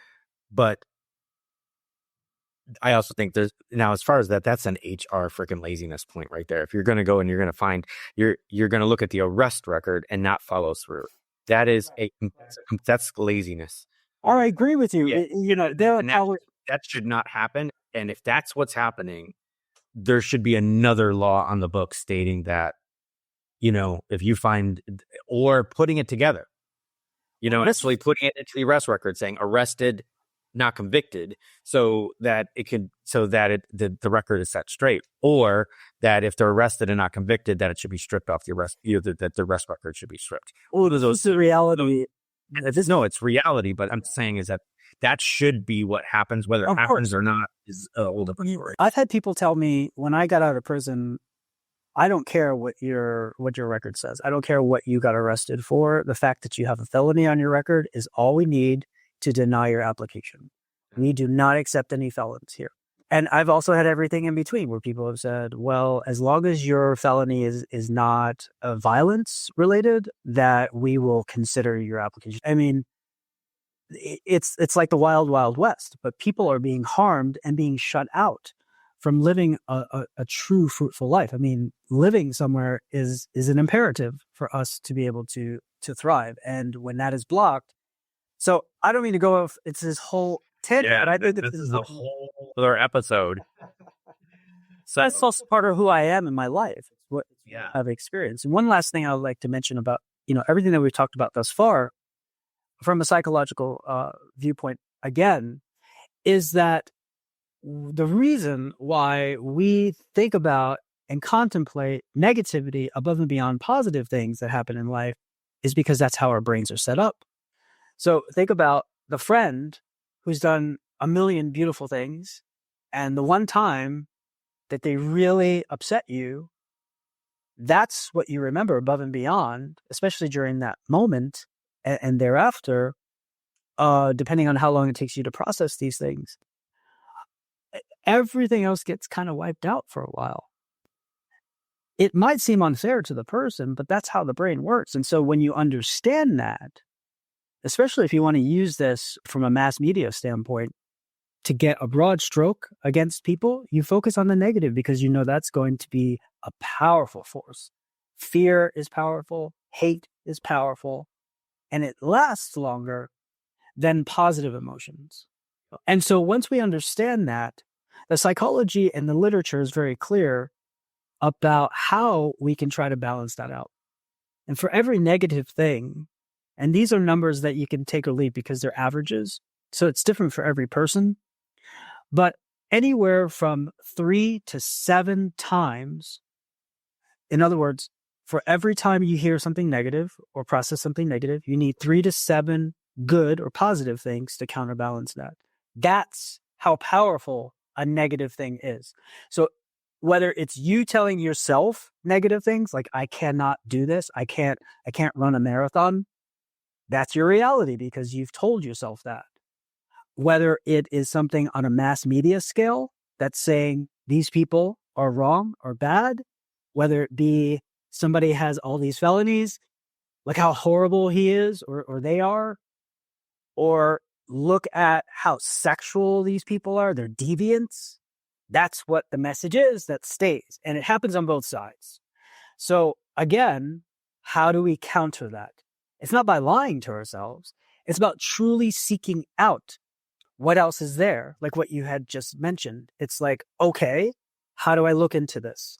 but I also think there's now, as far as that's an HR freaking laziness point right there. If you're going to go and you're going to find, you're going to look at the arrest record and not follow through. That is that's laziness. Or I agree with you. Yeah. That should not happen. And if that's what's happening, there should be another law on the book stating that, if you find, or putting it together, actually putting it into the arrest record saying arrested, not convicted, so that the record is set straight, or that if they're arrested and not convicted, that it should be stripped off the arrest, that the arrest record should be stripped. Well, this is the reality. No, it's reality, but I'm saying is that should be what happens. Whether it happens or not is a whole different story. I've had people tell me when I got out of prison, I don't care what your record says. I don't care what you got arrested for. The fact that you have a felony on your record is all we need to deny your application. We do not accept any felons here. And I've also had everything in between where people have said, well, as long as your felony is not violence related, that we will consider your application. I mean, it's like the wild, wild west, but people are being harmed and being shut out from living a true fruitful life. I mean, living somewhere is an imperative for us to be able to thrive. And when that is blocked, so I don't mean to go off, it's this whole tangent, but I think this is a whole other episode. So that's also part of who I am in my life. It's what I've experienced. And one last thing I would like to mention about, everything that we've talked about thus far from a psychological viewpoint, again, is that the reason why we think about and contemplate negativity above and beyond positive things that happen in life is because that's how our brains are set up. So think about the friend who's done a million beautiful things, and the one time that they really upset you, that's what you remember above and beyond, especially during that moment and thereafter, depending on how long it takes you to process these things. Everything else gets kind of wiped out for a while. It might seem unfair to the person, but that's how the brain works. And so when you understand that, especially if you want to use this from a mass media standpoint to get a broad stroke against people, you focus on the negative because that's going to be a powerful force. Fear is powerful. Hate is powerful. And it lasts longer than positive emotions. And so once we understand that, the psychology and the literature is very clear about how we can try to balance that out. And for every negative thing, and these are numbers that you can take or leave because they're averages, so it's different for every person, but anywhere from 3 to 7 times, in other words, for every time you hear something negative or process something negative, you need 3 to 7 good or positive things to counterbalance that. That's how powerful a negative thing is. So whether it's you telling yourself negative things like, I cannot do this, I can't run a marathon, that's your reality because you've told yourself that. Whether it is something on a mass media scale that's saying these people are wrong or bad, whether it be somebody has all these felonies, look how horrible he is or they are, or look at how sexual these people are, they're deviants. That's what the message is that stays. And it happens on both sides. So again, how do we counter that? It's not by lying to ourselves. It's about truly seeking out what else is there, like what you had just mentioned. It's like, okay, how do I look into this?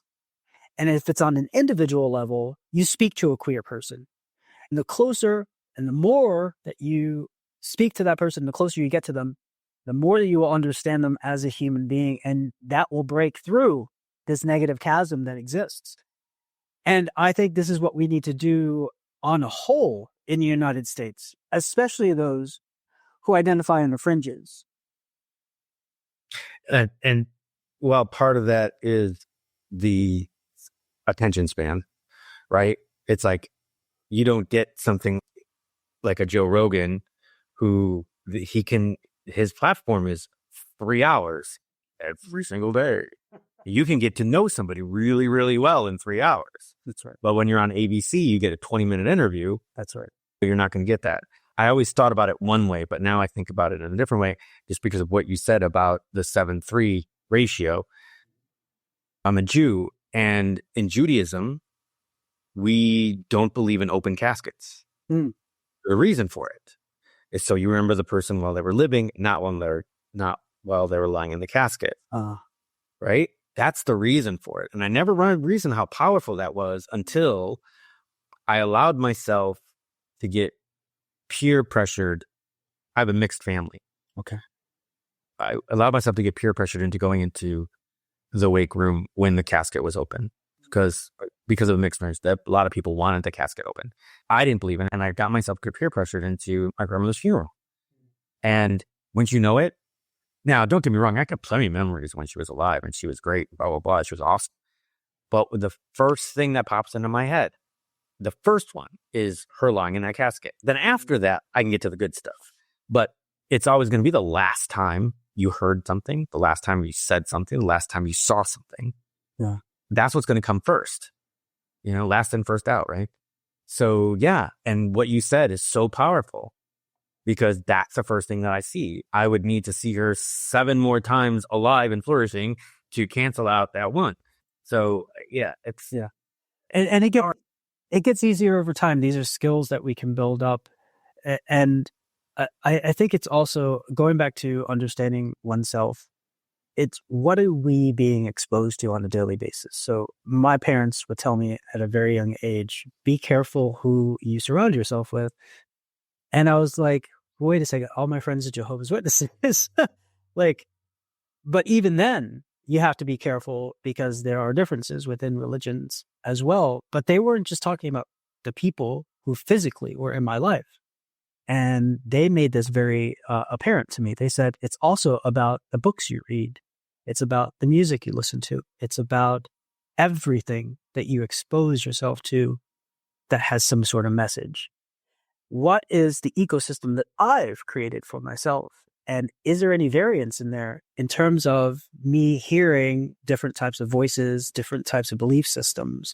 And if it's on an individual level, you speak to a queer person. And the closer and the more that you speak to that person, the closer you get to them, the more that you will understand them as a human being. And that will break through this negative chasm that exists. And I think this is what we need to do on a whole in the United States, especially those who identify on the fringes. And well, part of that is the attention span, right? It's like you don't get something like a Joe Rogan who his platform is 3 hours every single day. You can get to know somebody really, really well in 3 hours. That's right. But when you're on ABC, you get a 20-minute interview. That's right. You're not going to get that. I always thought about it one way, but now I think about it in a different way just because of what you said about the 7:3 ratio. I'm a Jew, and in Judaism, we don't believe in open caskets. Mm. The reason for it is so you remember the person while they were living, not while they were lying in the casket. Right? That's the reason for it. And I never reasoned how powerful that was until I allowed myself to get peer pressured. I have a mixed family. Okay. I allowed myself to get peer pressured into going into the wake room when the casket was open because of the mixed marriage. That a lot of people wanted the casket open. I didn't believe in it, and I got myself peer pressured into my grandmother's funeral. And once you know it, now don't get me wrong, I got plenty of memories when she was alive and she was great, blah, blah, blah. She was awesome. But the first thing that pops into my head, the first one is her lying in that casket. Then after that, I can get to the good stuff. But it's always going to be the last time you heard something, the last time you said something, the last time you saw something. Yeah. That's what's going to come first. Last in, first out, right? So yeah. And what you said is so powerful because that's the first thing that I see. I would need to see her 7 more times alive and flourishing to cancel out that one. So yeah, and it gets easier over time. These are skills that we can build up. And I think it's also going back to understanding oneself. It's what are we being exposed to on a daily basis? So my parents would tell me at a very young age, be careful who you surround yourself with. And I was like, wait a second, all my friends are Jehovah's Witnesses. But even then, you have to be careful because there are differences within religions as well. But they weren't just talking about the people who physically were in my life. And they made this very apparent to me. They said, it's also about the books you read. It's about the music you listen to. It's about everything that you expose yourself to that has some sort of message. What is the ecosystem that I've created for myself? And is there any variance in there in terms of me hearing different types of voices, different types of belief systems?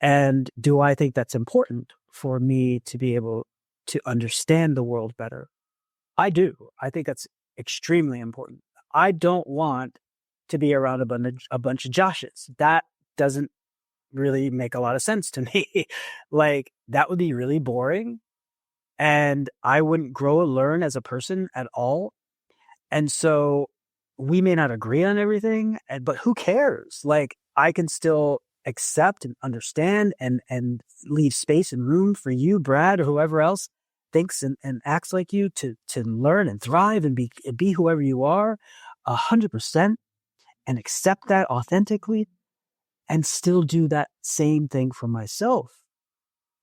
And do I think that's important for me to be able to understand the world better? I do. I think that's extremely important. I don't want to be around a bunch of Joshes. That doesn't really make a lot of sense to me. That would be really boring. And I wouldn't grow or learn as a person at all. And so we may not agree on everything, but who cares? I can still accept and understand and leave space and room for you, Brad, or whoever else thinks and acts like you to learn and thrive and be whoever you are 100% and accept that authentically and still do that same thing for myself.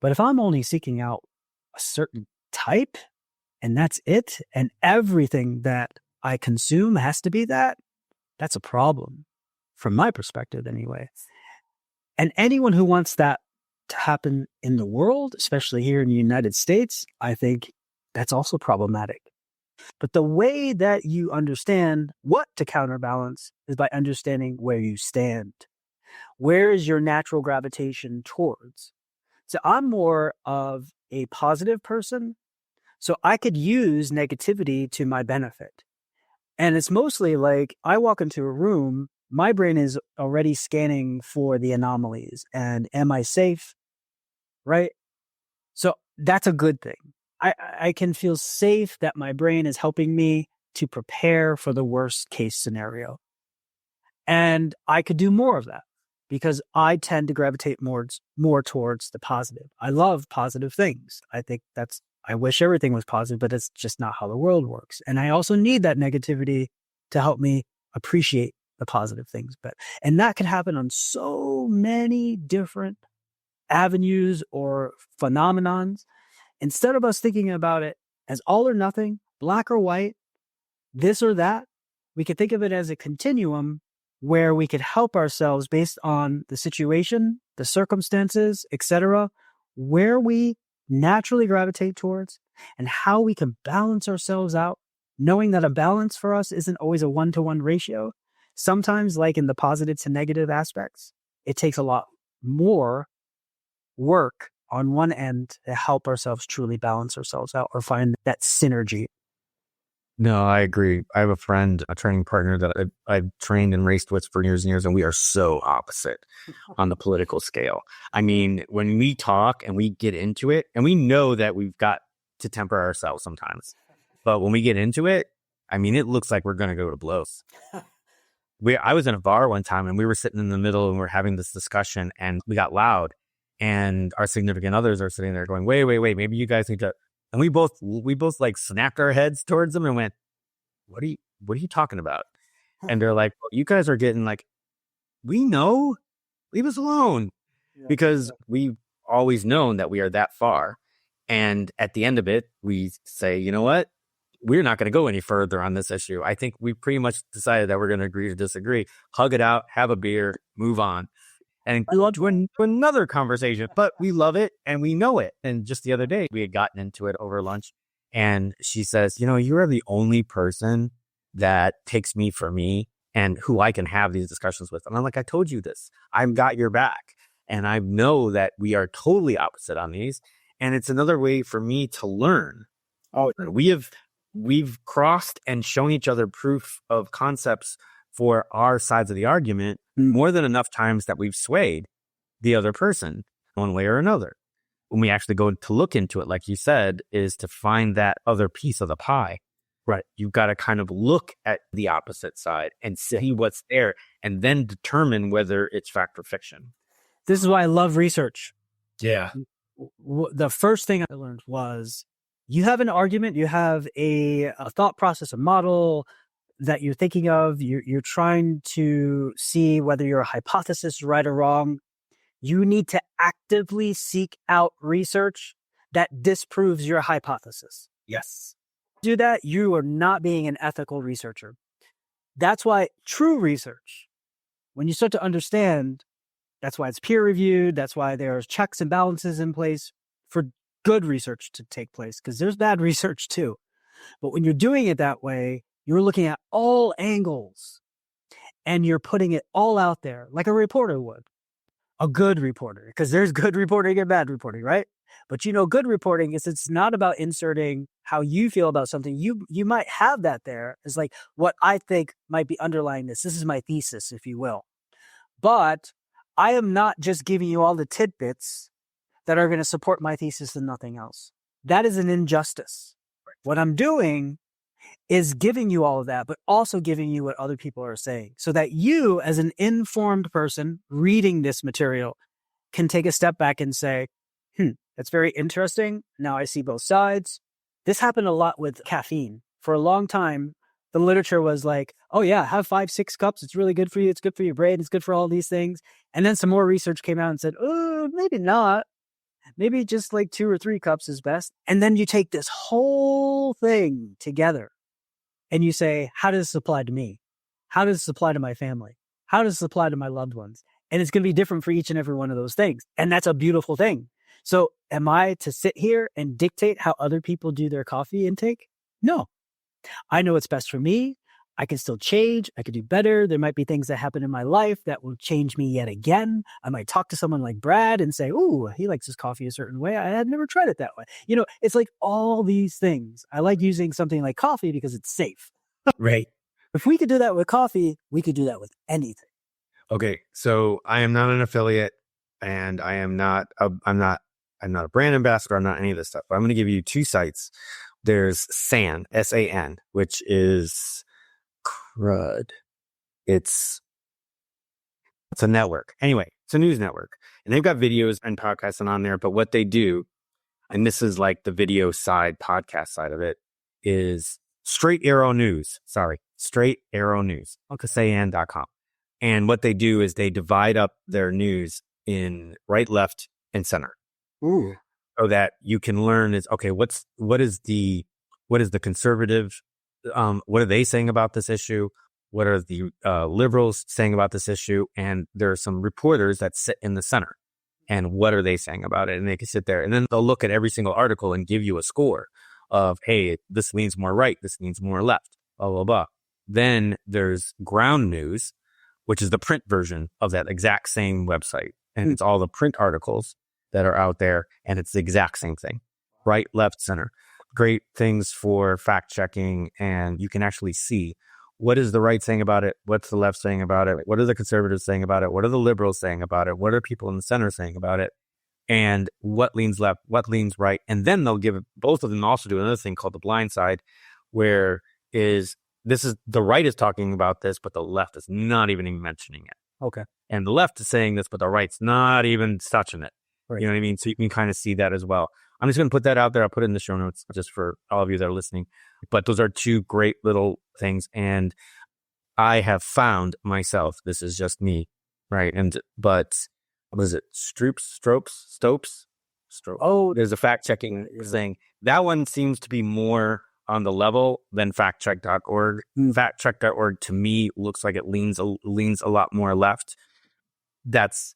But if I'm only seeking out a certain type and that's it, and everything that I consume has to be that's a problem from my perspective anyway. And anyone who wants that to happen in the world, especially here in the United States, I think that's also problematic. But the way that you understand what to counterbalance is by understanding where you stand. Where is your natural gravitation towards? So I'm more of a positive person, so I could use negativity to my benefit. And it's mostly like I walk into a room, my brain is already scanning for the anomalies and am I safe? Right? So that's a good thing. I can feel safe that my brain is helping me to prepare for the worst case scenario. And I could do more of that because I tend to gravitate more towards the positive. I love positive things. I wish everything was positive, but it's just not how the world works. And I also need that negativity to help me appreciate the positive things. And that can happen on so many different avenues or phenomenons. Instead of us thinking about it as all or nothing, black or white, this or that, we could think of it as a continuum where we could help ourselves based on the situation, the circumstances, etc., where we naturally gravitate towards and how we can balance ourselves out, knowing that a balance for us isn't always a 1-to-1 ratio. Sometimes, like in the positive to negative aspects, it takes a lot more work on one end to help ourselves truly balance ourselves out or find that synergy. No, I agree. I have a friend, a training partner that I've trained and raced with for years and years, and we are so opposite on the political scale. I mean, when we talk and we get into it, and we know that we've got to temper ourselves sometimes, but when we get into it, I mean, it looks like we're going to go to blows. I was in a bar one time and we were sitting in the middle and we're having this discussion and we got loud and our significant others are sitting there going, wait, maybe you guys need to. And we both like snapped our heads towards them and went, what are you talking about? And they're like, well, you guys are getting like, we know, leave us alone. Because we've always known that we are that far. And at the end of it, we say, you know what? We're not going to go any further on this issue. I think we pretty much decided that we're going to agree to disagree, hug it out, have a beer, move on. And to another conversation, but we love it and we know it. And just the other day, we had gotten into it over lunch and she says, you know, you are the only person that takes me for me and who I can have these discussions with. And I'm like, I told you this. I've got your back. And I know that we are totally opposite on these. And it's another way for me to learn. Oh, we've crossed and shown each other proof of concepts for our sides of the argument more than enough times that we've swayed the other person one way or another. When we actually go to look into it, like you said, is to find that other piece of the pie. Right. You've got to kind of look at the opposite side and see what's there and then determine whether it's fact or fiction. This is why I love research. Yeah. The first thing I learned was you have an argument, you have a thought process, a model that you're thinking of, you're trying to see whether your hypothesis is right or wrong. You need to actively seek out research that disproves your hypothesis. Yes. Do that, you are not being an ethical researcher. That's why true research, when you start to understand, that's why it's peer reviewed, that's why there's checks and balances in place for good research to take place, because there's bad research too. But when you're doing it that way, you're looking at all angles and you're putting it all out there like a reporter would. A good reporter, because there's good reporting and bad reporting, right? But good reporting is it's not about inserting how you feel about something. You might have that there as like what I think might be underlying this. This is my thesis, if you will. But I am not just giving you all the tidbits that are going to support my thesis and nothing else. That is an injustice. What I'm doing is giving you all of that, but also giving you what other people are saying so that you, as an informed person reading this material, can take a step back and say, that's very interesting. Now I see both sides. This happened a lot with caffeine. For a long time, the literature was like, oh yeah, have 5-6 cups. It's really good for you. It's good for your brain. It's good for all these things. And then some more research came out and said, oh, maybe not. Maybe just like 2 or 3 cups is best. And then you take this whole thing together and you say, how does this apply to me? How does this apply to my family? How does this apply to my loved ones? And it's going to be different for each and every one of those things. And that's a beautiful thing. So am I to sit here and dictate how other people do their coffee intake? No. I know what's best for me. I can still change. I could do better. There might be things that happen in my life that will change me yet again. I might talk to someone like Brad and say, ooh, he likes his coffee a certain way. I had never tried it that way. It's like all these things. I like using something like coffee because it's safe. Right. If we could do that with coffee, we could do that with anything. Okay, so I am not an affiliate, and I'm not a brand ambassador. I'm not any of this stuff. But I'm going to give you two sites. There's SAN, SAN, which is crud. It's a network. Anyway, it's a news network, and they've got videos and podcasts on there. But what they do, and this is like the video side, podcast side of it, is Straight Arrow News. Sorry, Straight Arrow News. SAN.com. And what they do is they divide up their news in right, left, and center. Ooh. So that you can learn is, okay, what is the conservative, what are they saying about this issue? What are the liberals saying about this issue? And there are some reporters that sit in the center. And what are they saying about it? And they can sit there and then they'll look at every single article and give you a score of, hey, this leans more right, this leans more left, blah, blah, blah. Then there's ground news, which is the print version of that exact same website. And it's all the print articles that are out there. And it's the exact same thing. Right, left, center. Great things for fact checking. And you can actually see what is the right saying about it? What's the left saying about it? What are the conservatives saying about it? What are the liberals saying about it? What are people in the center saying about it? And what leans left, what leans right? And then they'll give both of them also do another thing called the blind side, where this is the right is talking about this, but the left is not even mentioning it. Okay. And the left is saying this, but the right's not even touching it. Right. You know what I mean? So you can kind of see that as well. I'm just going to put that out there. I'll put it in the show notes just for all of you that are listening. But those are two great little things. And I have found myself, this is just me, right? But what is it? Stopes? Oh, There's a fact checking thing. That one seems to be more on the level than factcheck.org. Factcheck.org to me looks like it leans a lot more left. That's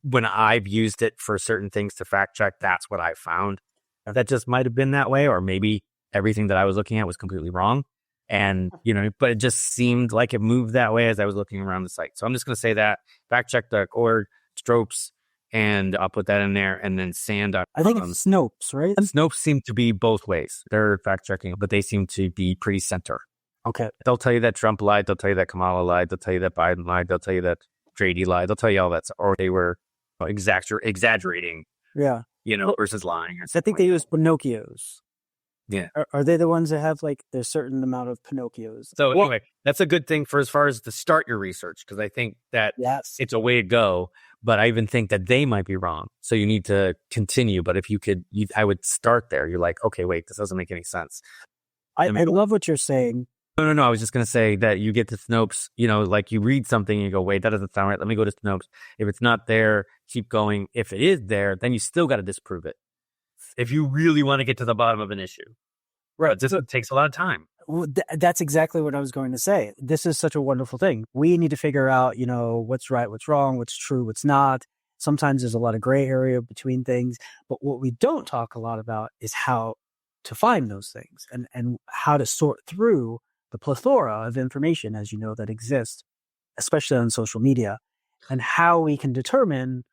when I've used it for certain things to fact check. That's what I found. That just might have been that way, or maybe everything that I was looking at was completely wrong. And, but it just seemed like it moved that way as I was looking around the site. So I'm just going to say that factcheck.org, Stropes, and I'll put that in there. And then sand.com. I think it's Snopes, right? Snopes seem to be both ways. They're fact checking, but they seem to be pretty center. Okay. They'll tell you that Trump lied. They'll tell you that Kamala lied. They'll tell you that Biden lied. They'll tell you that Brady lied. They'll tell you all that, or they were exaggerating. Yeah. Versus lying. I think they use Pinocchios. Yeah. Are they the ones that have there's certain amount of Pinocchios? So anyway, that's a good thing for as far as to start your research, because I think that it's a way to go. But I even think that they might be wrong. So you need to continue. But if you could, I would start there. You're like, okay, wait, this doesn't make any sense. I love what you're saying. No. I was just going to say that you get to Snopes, like you read something and you go, wait, that doesn't sound right. Let me go to Snopes. If it's not there, keep going. If it is there, then you still got to disprove it. If you really want to get to the bottom of an issue. Right. This takes a lot of time. Well, that's exactly what I was going to say. This is such a wonderful thing. We need to figure out, what's right, what's wrong, what's true, what's not. Sometimes there's a lot of gray area between things. But what we don't talk a lot about is how to find those things and how to sort through the plethora of information, as you know, that exists, especially on social media, and how we can determine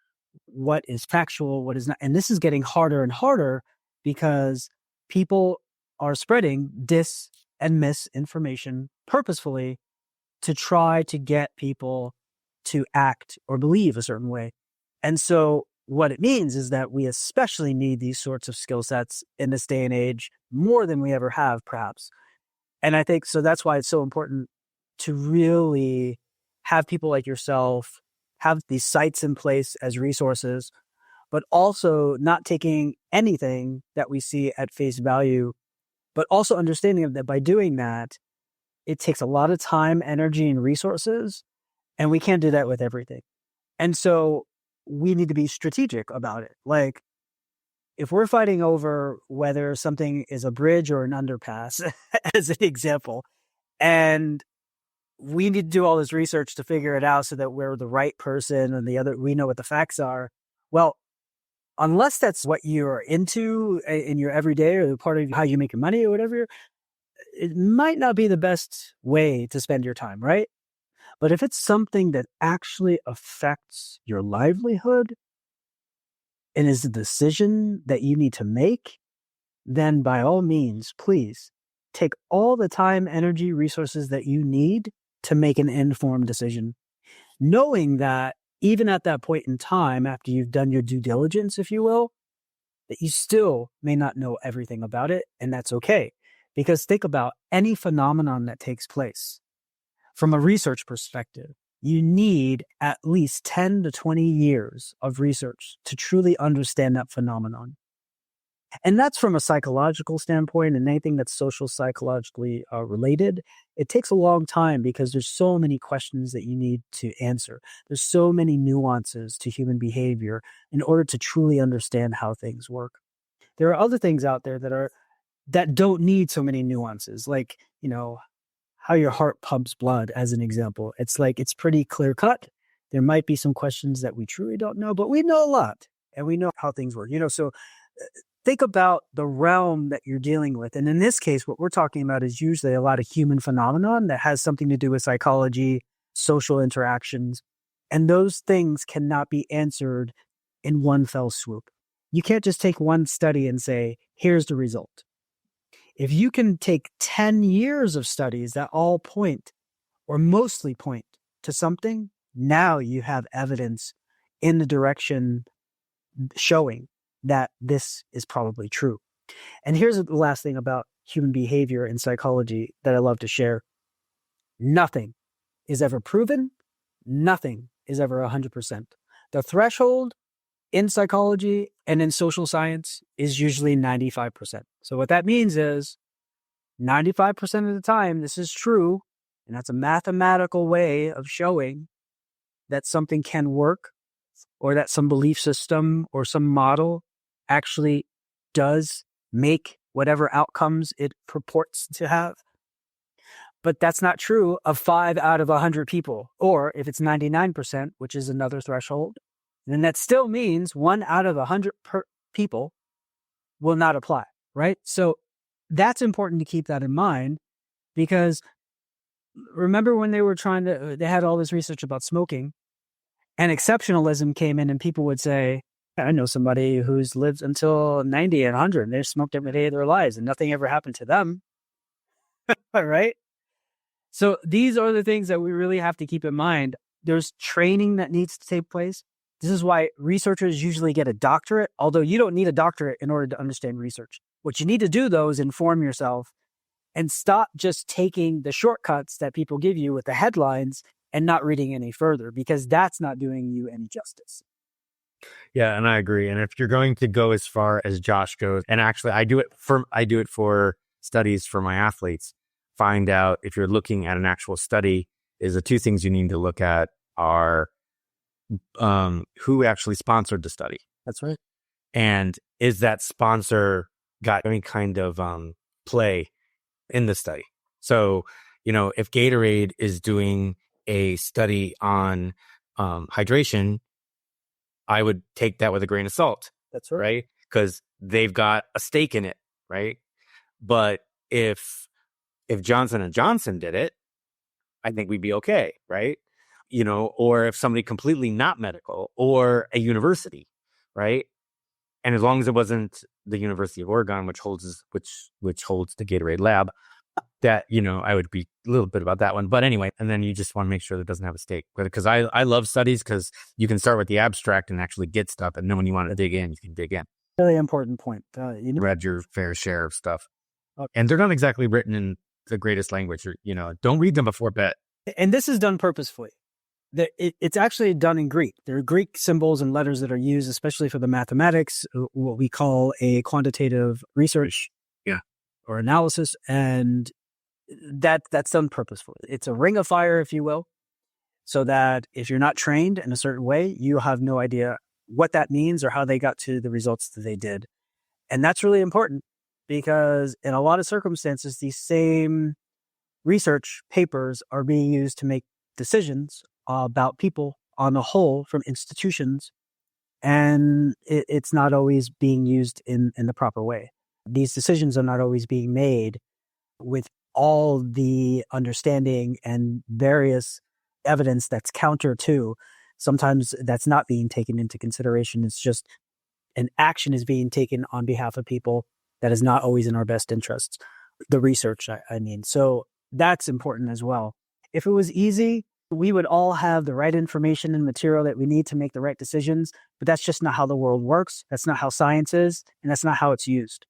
what is factual, what is not. And this is getting harder and harder because people are spreading dis and misinformation purposefully to try to get people to act or believe a certain way. And so what it means is that we especially need these sorts of skill sets in this day and age more than we ever have, perhaps. And I think so that's why it's so important to really have people like yourself have these sites in place as resources, but also not taking anything that we see at face value, but also understanding that by doing that, it takes a lot of time, energy, and resources, and we can't do that with everything. And so we need to be strategic about it. Like, if we're fighting over whether something is a bridge or an underpass, as an example, and we need to do all this research to figure it out so that we're the right person and we know what the facts are. Well, unless that's what you're into in your everyday or part of how you make your money or whatever, it might not be the best way to spend your time, right? But if it's something that actually affects your livelihood and is a decision that you need to make, then by all means, please take all the time, energy, resources that you need to make an informed decision, knowing that even at that point in time, after you've done your due diligence, if you will, that you still may not know everything about it, and that's okay. Because think about any phenomenon that takes place. From a research perspective, you need at least 10 to 20 years of research to truly understand that phenomenon. And that's from a psychological standpoint, and anything that's social psychologically related. It takes a long time because there's so many questions that you need to answer. There's so many nuances to human behavior in order to truly understand how things work. There are other things out there that don't need so many nuances, like, how your heart pumps blood, as an example. It's like, it's pretty clear cut. There might be some questions that we truly don't know, but we know a lot and we know how things work. So think about the realm that you're dealing with. And in this case, what we're talking about is usually a lot of human phenomenon that has something to do with psychology, social interactions, and those things cannot be answered in one fell swoop. You can't just take one study and say, here's the result. If you can take 10 years of studies that all point or mostly point to something, now you have evidence in the direction showing that this is probably true. And here's the last thing about human behavior and psychology that I love to share. Nothing is ever proven. Nothing is ever 100%. The threshold in psychology and in social science is usually 95%. So what that means is 95% of the time, this is true. And that's a mathematical way of showing that something can work, or that some belief system or some model actually does make whatever outcomes it purports to have. But that's not true of 5 out of 100 people. Or if it's 99%, which is another threshold, then that still means 1 out of 100 people will not apply, right? So that's important to keep that in mind, because remember when they had all this research about smoking, and exceptionalism came in, and people would say, I know somebody who's lived until 90 and 100, and they've smoked every day of their lives and nothing ever happened to them. All right. So these are the things that we really have to keep in mind. There's training that needs to take place. This is why researchers usually get a doctorate, although you don't need a doctorate in order to understand research. What you need to do, though, is inform yourself and stop just taking the shortcuts that people give you with the headlines and not reading any further, because that's not doing you any justice. Yeah, and I agree. And if you're going to go as far as Josh goes, and actually I do it for studies for my athletes, find out if you're looking at an actual study, is the two things you need to look at are who actually sponsored the study. That's right. And is that sponsor got any kind of play in the study? So, if Gatorade is doing a study on hydration, I would take that with a grain of salt. That's right. Right? Because they've got a stake in it, right? But if Johnson & Johnson did it, I think we'd be okay, right? Or if somebody completely not medical, or a university, right? And as long as it wasn't the University of Oregon, which holds the Gatorade lab, that, I would be a little bit about that one. But anyway, and then you just want to make sure that it doesn't have a stake. Because I love studies, because you can start with the abstract and actually get stuff. And then when you want to dig in, you can dig in. Really important point. Read your fair share of stuff. Okay. And they're not exactly written in the greatest language. Don't read them before bed. And this is done purposefully. It's actually done in Greek. There are Greek symbols and letters that are used, especially for the mathematics, what we call a quantitative research, or analysis, and that's done purposefully. It's a ring of fire, if you will, so that if you're not trained in a certain way, you have no idea what that means or how they got to the results that they did. And that's really important, because in a lot of circumstances, these same research papers are being used to make decisions about people on the whole from institutions, and it's not always being used in the proper way. These decisions are not always being made with all the understanding and various evidence that's counter to. Sometimes that's not being taken into consideration. It's just an action is being taken on behalf of people that is not always in our best interests. the research, I mean. So that's important as well. If it was easy, we would all have the right information and material that we need to make the right decisions, but that's just not how the world works. That's not how science is, and that's not how it's used.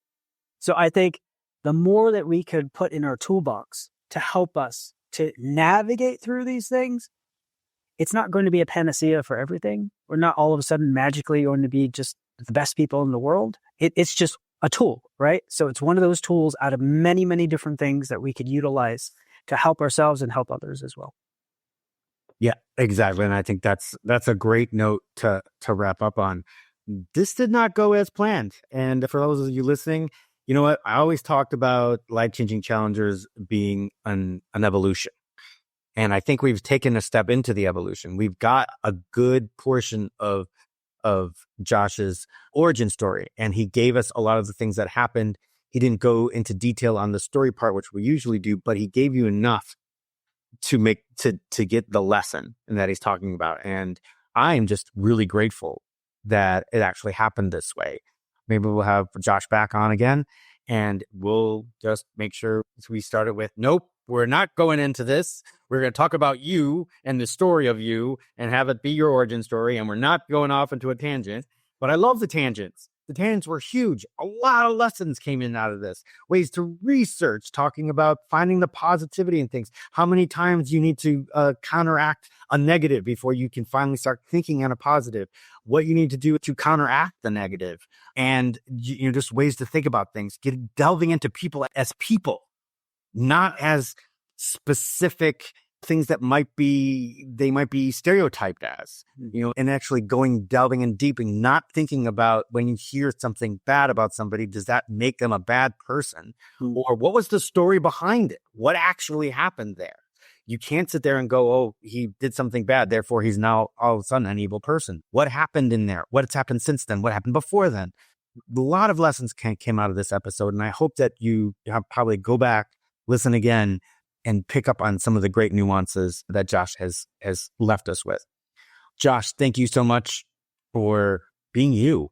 So I think the more that we could put in our toolbox to help us to navigate through these things, it's not going to be a panacea for everything. We're not all of a sudden magically going to be just the best people in the world. It's just a tool, right? So it's one of those tools out of many, many different things that we could utilize to help ourselves and help others as well. Yeah, exactly. And I think that's a great note to wrap up on. This did not go as planned. And for those of you listening, you know what? I always talked about life-changing challengers being an evolution. And I think we've taken a step into the evolution. We've got a good portion of Josh's origin story, and he gave us a lot of the things that happened. He didn't go into detail on the story part, which we usually do, but he gave you enough to get the lesson that he's talking about. And I am just really grateful that it actually happened this way. Maybe we'll have Josh back on again, and we'll just make sure we started with, nope, we're not going into this. We're going to talk about you and the story of you and have it be your origin story. And we're not going off into a tangent, but I love the tangents. The tangents were huge. A lot of lessons came in out of this. Ways to research, talking about finding the positivity in things. How many times you need to counteract a negative before you can finally start thinking on a positive. What you need to do to counteract the negative. And just ways to think about things. Delving into people as people. Not as specific things that might be stereotyped as, and actually delving in deep and not thinking about when you hear something bad about somebody, does that make them a bad person? Or what was the story behind it? What actually happened there? You can't sit there and go, oh, he did something bad, therefore he's now all of a sudden an evil person. What happened in there? What's happened since then? What happened before then? A lot of lessons came out of this episode, and I hope that you probably go back, listen again, and pick up on some of the great nuances that Josh has left us with. Josh, thank you so much for being you,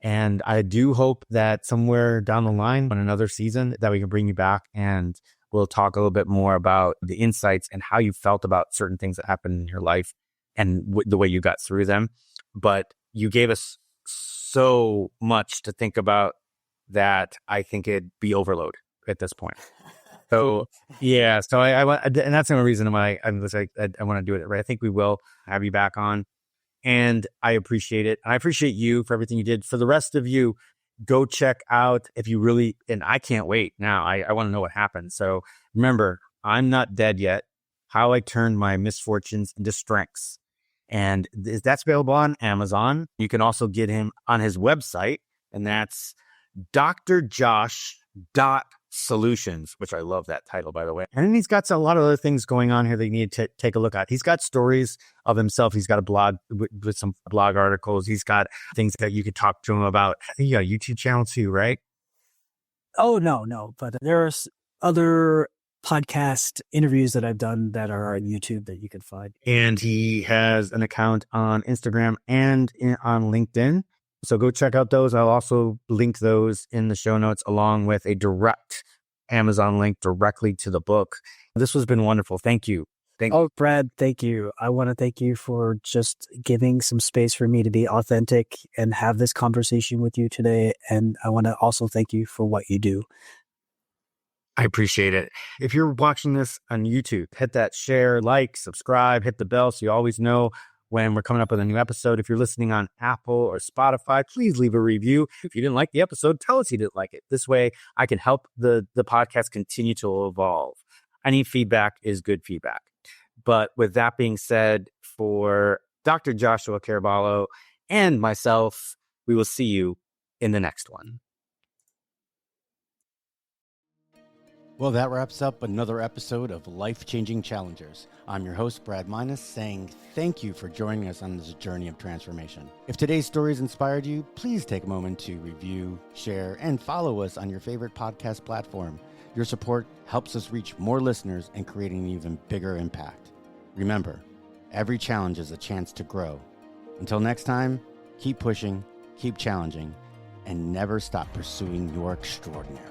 and I do hope that somewhere down the line on another season that we can bring you back and we'll talk a little bit more about the insights and how you felt about certain things that happened in your life and the way you got through them. But you gave us so much to think about that I think it'd be overload at this point. So yeah, so I want, and that's the only reason why I want to do it. Right, I think we will have you back on, and I appreciate it. I appreciate you for everything you did. For the rest of you, go check out if you really. And I can't wait now. I want to know what happened. So remember, I'm not dead yet. How I turned my misfortunes into strengths, and that's available on Amazon. You can also get him on his website, and that's drjosh.solutions, which I love that title, by the way. And then he's got a lot of other things going on here that you need to take a look at. He's got stories of himself. He's got a blog with some blog articles. He's got things that you could talk to him about. I think you got a YouTube channel too, right? Oh, no. But there's other podcast interviews that I've done that are on YouTube that you can find. And he has an account on Instagram and on LinkedIn. So go check out those. I'll also link those in the show notes along with a direct Amazon link directly to the book. This has been wonderful. Thank you. Brad, thank you. I want to thank you for just giving some space for me to be authentic and have this conversation with you today. And I want to also thank you for what you do. I appreciate it. If you're watching this on YouTube, hit that share, like, subscribe, hit the bell so you always know when we're coming up with a new episode. If you're listening on Apple or Spotify, please leave a review. If you didn't like the episode, tell us you didn't like it. This way I can help the podcast continue to evolve. Any feedback is good feedback. But with that being said, for Dr. Joshua Caraballo and myself, we will see you in the next one. Well, that wraps up another episode of Life-Changing Challengers. I'm your host, Brad Minus, saying thank you for joining us on this journey of transformation. If today's stories inspired you, please take a moment to review, share, and follow us on your favorite podcast platform. Your support helps us reach more listeners and create an even bigger impact. Remember, every challenge is a chance to grow. Until next time, keep pushing, keep challenging, and never stop pursuing your extraordinary.